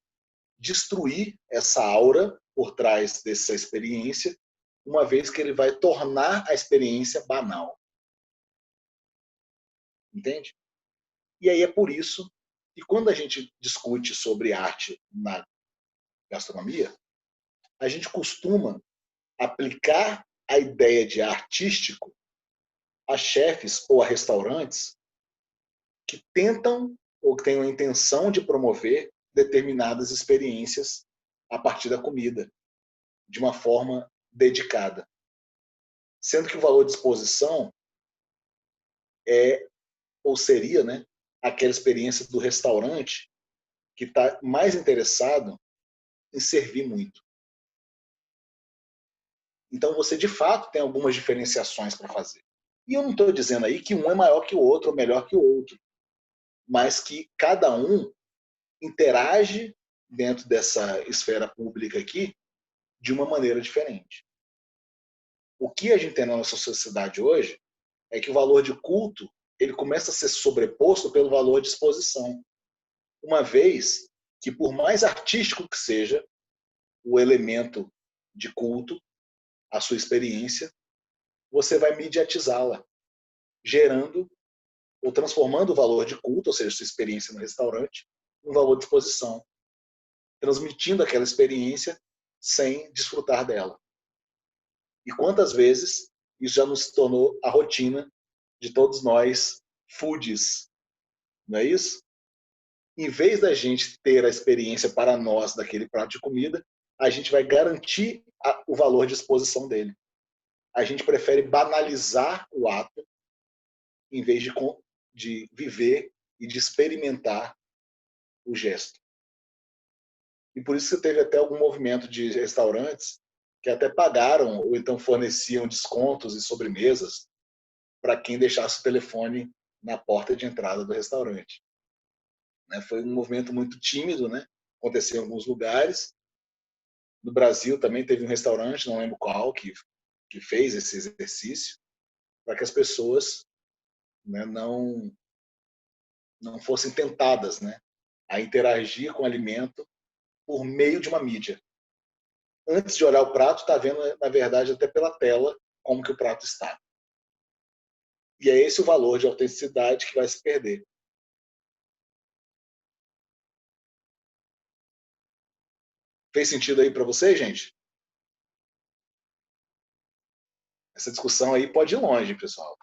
destruir essa aura por trás dessa experiência, uma vez que ele vai tornar a experiência banal. Entende? E aí é por isso que quando a gente discute sobre arte na gastronomia, a gente costuma aplicar a ideia de artístico a chefes ou a restaurantes que tentam ou que têm a intenção de promover determinadas experiências a partir da comida, de uma forma dedicada. Sendo que o valor de exposição é, ou seria, né, aquela experiência do restaurante que está mais interessado em servir muito. Então você, de fato, tem algumas diferenciações para fazer. E eu não estou dizendo aí que um é maior que o outro ou melhor que o outro, mas que cada um interage dentro dessa esfera pública aqui de uma maneira diferente. O que a gente tem na nossa sociedade hoje é que o valor de culto ele começa a ser sobreposto pelo valor de exposição. Uma vez que, por mais artístico que seja o elemento de culto, a sua experiência, você vai mediatizá-la, gerando ou transformando o valor de culto, ou seja, sua experiência no restaurante, em um valor de exposição, transmitindo aquela experiência sem desfrutar dela. E quantas vezes isso já nos tornou a rotina de todos nós foodies, não é isso? Em vez da gente ter a experiência para nós daquele prato de comida, a gente vai garantir o valor de exposição dele. A gente prefere banalizar o ato em vez de viver e de experimentar o gesto. E por isso você teve até algum movimento de restaurantes que até pagaram ou então forneciam descontos e sobremesas para quem deixasse o telefone na porta de entrada do restaurante. Foi um movimento muito tímido, né? Aconteceu em alguns lugares. No Brasil também teve um restaurante, não lembro qual, que fez esse exercício para que as pessoas, né, não fossem tentadas, né, a interagir com o alimento por meio de uma mídia. Antes de olhar o prato, está vendo, na verdade, até pela tela, como que o prato está. E é esse o valor de autenticidade que vai se perder. Fez sentido aí para vocês, gente? Essa discussão aí pode ir longe, pessoal.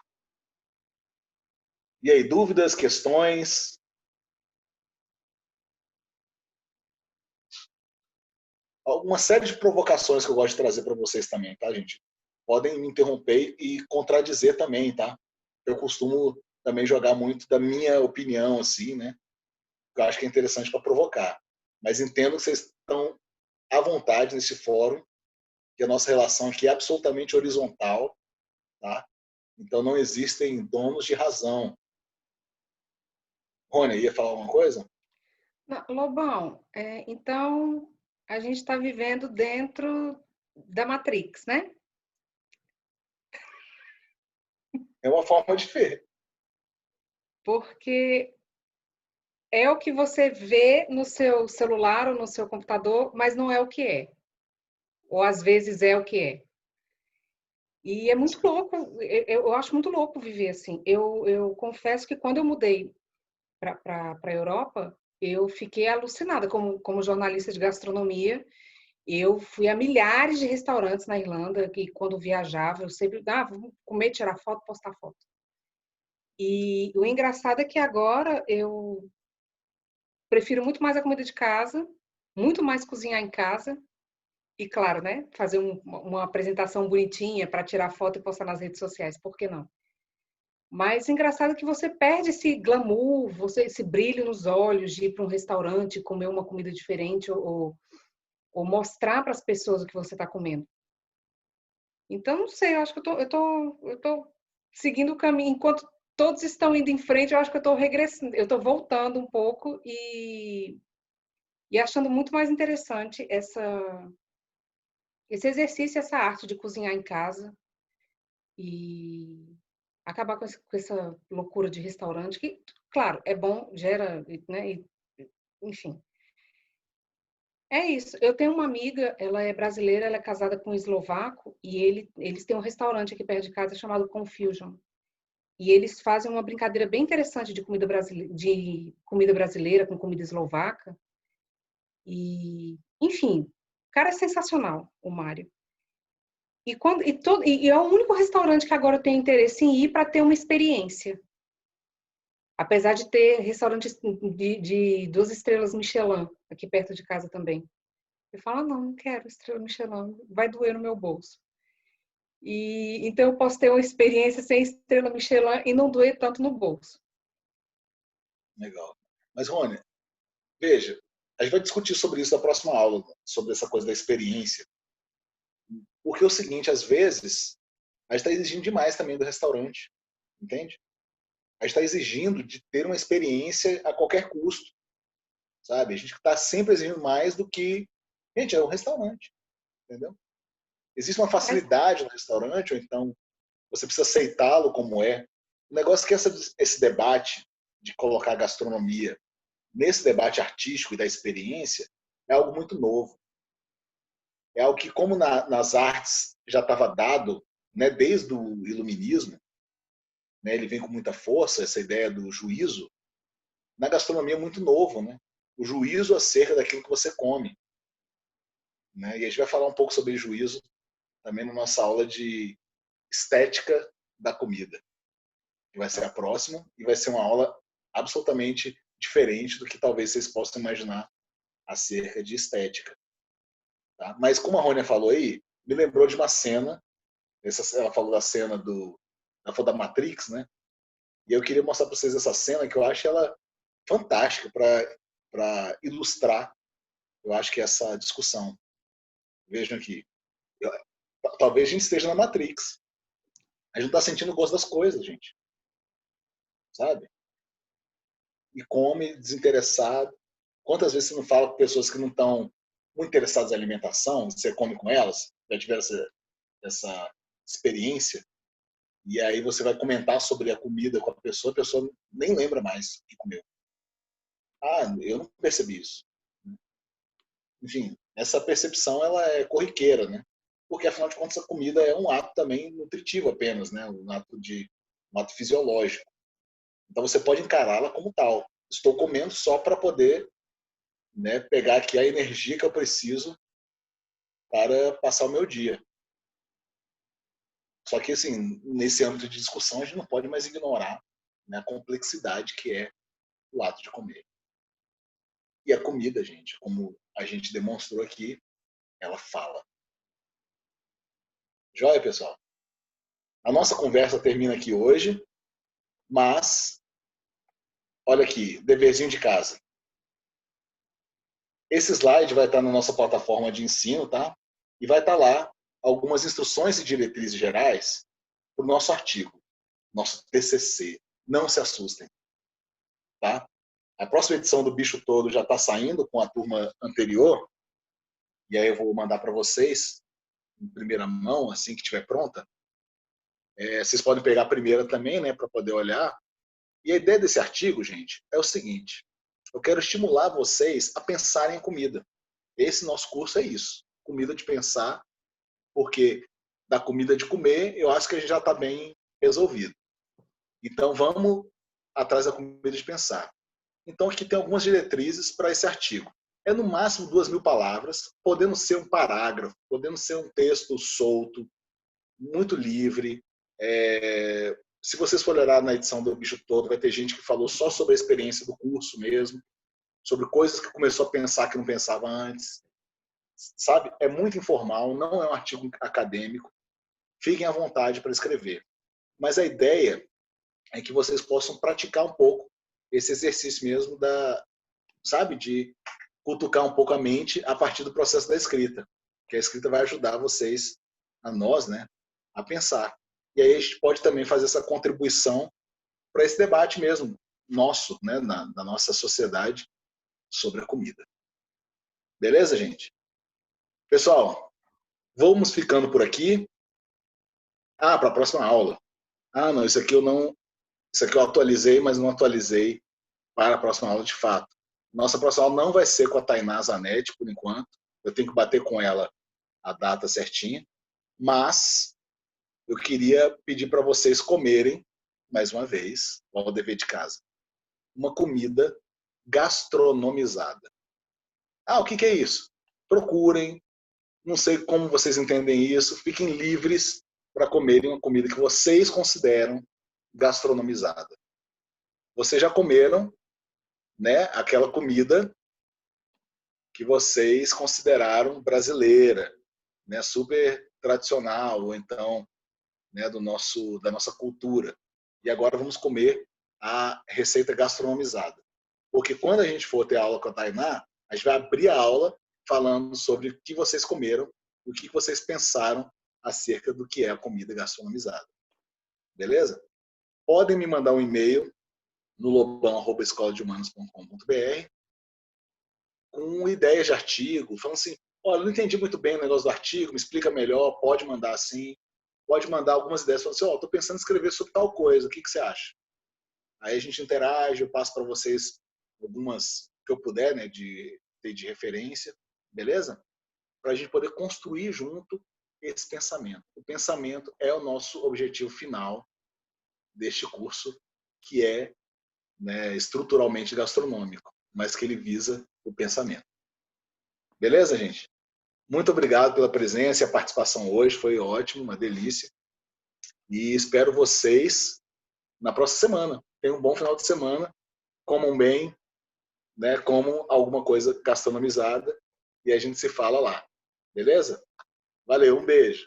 E aí, dúvidas, questões? Uma série de provocações que eu gosto de trazer para vocês também, tá, gente? Podem me interromper e contradizer também, tá? Eu costumo também jogar muito da minha opinião, assim, né? Eu acho que é interessante para provocar. Mas entendo que vocês estão à vontade nesse fórum, que a nossa relação aqui é absolutamente horizontal, tá? Então não existem donos de razão. Rony, ia falar alguma coisa? Não, Lobão, então a gente está vivendo dentro da Matrix, né? É uma forma de ver. Porque é o que você vê no seu celular ou no seu computador, mas não é o que é. Ou às vezes é o que é. E é muito louco, eu acho muito louco viver assim. Eu confesso que quando eu mudei para a Europa, eu fiquei alucinada como jornalista de gastronomia. Eu fui a milhares de restaurantes na Irlanda, que quando viajava, eu sempre, vamos comer, tirar foto, postar foto. E o engraçado é que agora eu prefiro muito mais a comida de casa, muito mais cozinhar em casa. E claro, né? Fazer uma apresentação bonitinha para tirar foto e postar nas redes sociais, por que não? Mas engraçado que você perde esse glamour, esse brilho nos olhos de ir para um restaurante, comer uma comida diferente ou mostrar para as pessoas o que você está comendo. Então, não sei, eu acho que eu tô seguindo o caminho. Enquanto todos estão indo em frente, eu acho que eu estou regressando, eu estou voltando um pouco e achando muito mais interessante esse exercício, essa arte de cozinhar em casa e acabar com essa loucura de restaurante, que, claro, é bom, gera, né? Enfim. É isso. Eu tenho uma amiga, ela é brasileira, ela é casada com um eslovaco, e eles têm um restaurante aqui perto de casa chamado Confusion. E eles fazem uma brincadeira bem interessante de comida brasileira com comida eslovaca. E, enfim, o cara é sensacional, o Mário. E é o único restaurante que agora eu tenho interesse em ir para ter uma experiência. Apesar de ter restaurantes de 2 estrelas Michelin aqui perto de casa também. Eu falo, não quero estrela Michelin, vai doer no meu bolso. E então eu posso ter uma experiência sem estrela Michelin e não doer tanto no bolso. Legal. Mas, Rony, veja, a gente vai discutir sobre isso na próxima aula, sobre essa coisa da experiência. Porque é o seguinte, às vezes, a gente está exigindo demais também do restaurante, entende? A gente está exigindo de ter uma experiência a qualquer custo, sabe? A gente está sempre exigindo mais do que... Gente, é um restaurante, entendeu? Existe uma facilidade no restaurante, ou então você precisa aceitá-lo como é. O negócio é que esse debate de colocar a gastronomia nesse debate artístico e da experiência é algo muito novo. É algo que, como nas artes já estava dado, né, desde o iluminismo, né, ele vem com muita força, essa ideia do juízo, na gastronomia é muito novo, né? O juízo acerca daquilo que você come. Né? E a gente vai falar um pouco sobre juízo também na nossa aula de estética da comida, que vai ser a próxima, e vai ser uma aula absolutamente diferente do que talvez vocês possam imaginar acerca de estética. Tá? Mas como a Rônia falou aí, me lembrou de uma cena, ela falou da cena ela falou da Matrix, né? E eu queria mostrar para vocês essa cena que eu acho ela fantástica para ilustrar, eu acho que essa discussão. Vejam aqui. Talvez a gente esteja na Matrix. A gente não está sentindo o gosto das coisas, gente. Sabe? E come desinteressado. Quantas vezes você não fala com pessoas que não estão muito interessadas em alimentação, você come com elas, já tiveram essa experiência, e aí você vai comentar sobre a comida com a pessoa nem lembra mais o que comeu. Ah, eu não percebi isso. Enfim, essa percepção ela é corriqueira, né? Porque afinal de contas a comida é um ato também nutritivo apenas, né? Um ato fisiológico. Então você pode encará-la como tal. Estou comendo só para poder, né, pegar aqui a energia que eu preciso para passar o meu dia. Só que assim, nesse âmbito de discussão a gente não pode mais ignorar, né, a complexidade que é o ato de comer. E a comida, gente, como a gente demonstrou aqui, ela fala. Joia, pessoal? A nossa conversa termina aqui hoje, mas olha aqui, deverzinho de casa. Esse slide vai estar na nossa plataforma de ensino, tá? E vai estar lá algumas instruções e diretrizes gerais para o nosso artigo, nosso TCC. Não se assustem, tá? A próxima edição do Bicho Todo já está saindo com a turma anterior, e aí eu vou mandar para vocês em primeira mão, assim que estiver pronta. Vocês podem pegar a primeira também, né, para poder olhar. E a ideia desse artigo, gente, é o seguinte: eu quero estimular vocês a pensarem em comida. Esse nosso curso é isso, comida de pensar, porque da comida de comer, eu acho que a gente já está bem resolvido. Então, vamos atrás da comida de pensar. Então, aqui tem algumas diretrizes para esse artigo. é no máximo 2.000 palavras, podendo ser um parágrafo, podendo ser um texto solto, muito livre. Se vocês forem olhar na edição do Bicho Todo, vai ter gente que falou só sobre a experiência do curso mesmo, sobre coisas que começou a pensar que não pensava antes. Sabe? É muito informal, não é um artigo acadêmico. Fiquem à vontade para escrever. Mas a ideia é que vocês possam praticar um pouco esse exercício mesmo sabe, de cutucar um pouco a mente a partir do processo da escrita, que a escrita vai ajudar vocês, a nós, né, a pensar. E aí a gente pode também fazer essa contribuição para esse debate mesmo nosso, né, da nossa sociedade sobre a comida. Beleza, gente? Pessoal, vamos ficando por aqui. Para a próxima aula. Não, isso aqui eu atualizei, mas não atualizei para a próxima aula de fato. Nossa próxima aula não vai ser com a Tainá Zanetti, por enquanto. Eu tenho que bater com ela a data certinha. Mas eu queria pedir para vocês comerem, mais uma vez, o dever de casa, uma comida gastronomizada. O que é isso? Procurem. Não sei como vocês entendem isso. Fiquem livres para comerem uma comida que vocês consideram gastronomizada. Vocês já comeram, né, aquela comida que vocês consideraram brasileira, né, super tradicional, ou então, né, da nossa cultura. E agora vamos comer a receita gastronomizada. Porque quando a gente for ter aula com a Tainá, a gente vai abrir a aula falando sobre o que vocês comeram, o que vocês pensaram acerca do que é a comida gastronomizada. Beleza? Podem me mandar um e-mail no lobão@escoladehumanos.com.br com ideias de artigo, falando assim, olha, não entendi muito bem o negócio do artigo, me explica melhor, pode mandar assim, pode mandar algumas ideias, falando assim, estou pensando em escrever sobre tal coisa, o que você acha? Aí a gente interage, eu passo para vocês algumas que eu puder, né, de referência, beleza? Para a gente poder construir junto esse pensamento. O pensamento é o nosso objetivo final deste curso, que é, né, estruturalmente gastronômico, mas que ele visa o pensamento. Beleza, gente? Muito obrigado pela presença e a participação hoje, foi ótimo, uma delícia. E espero vocês na próxima semana. Tenham um bom final de semana, comam bem, né, comam alguma coisa gastronomizada e a gente se fala lá. Beleza? Valeu, um beijo.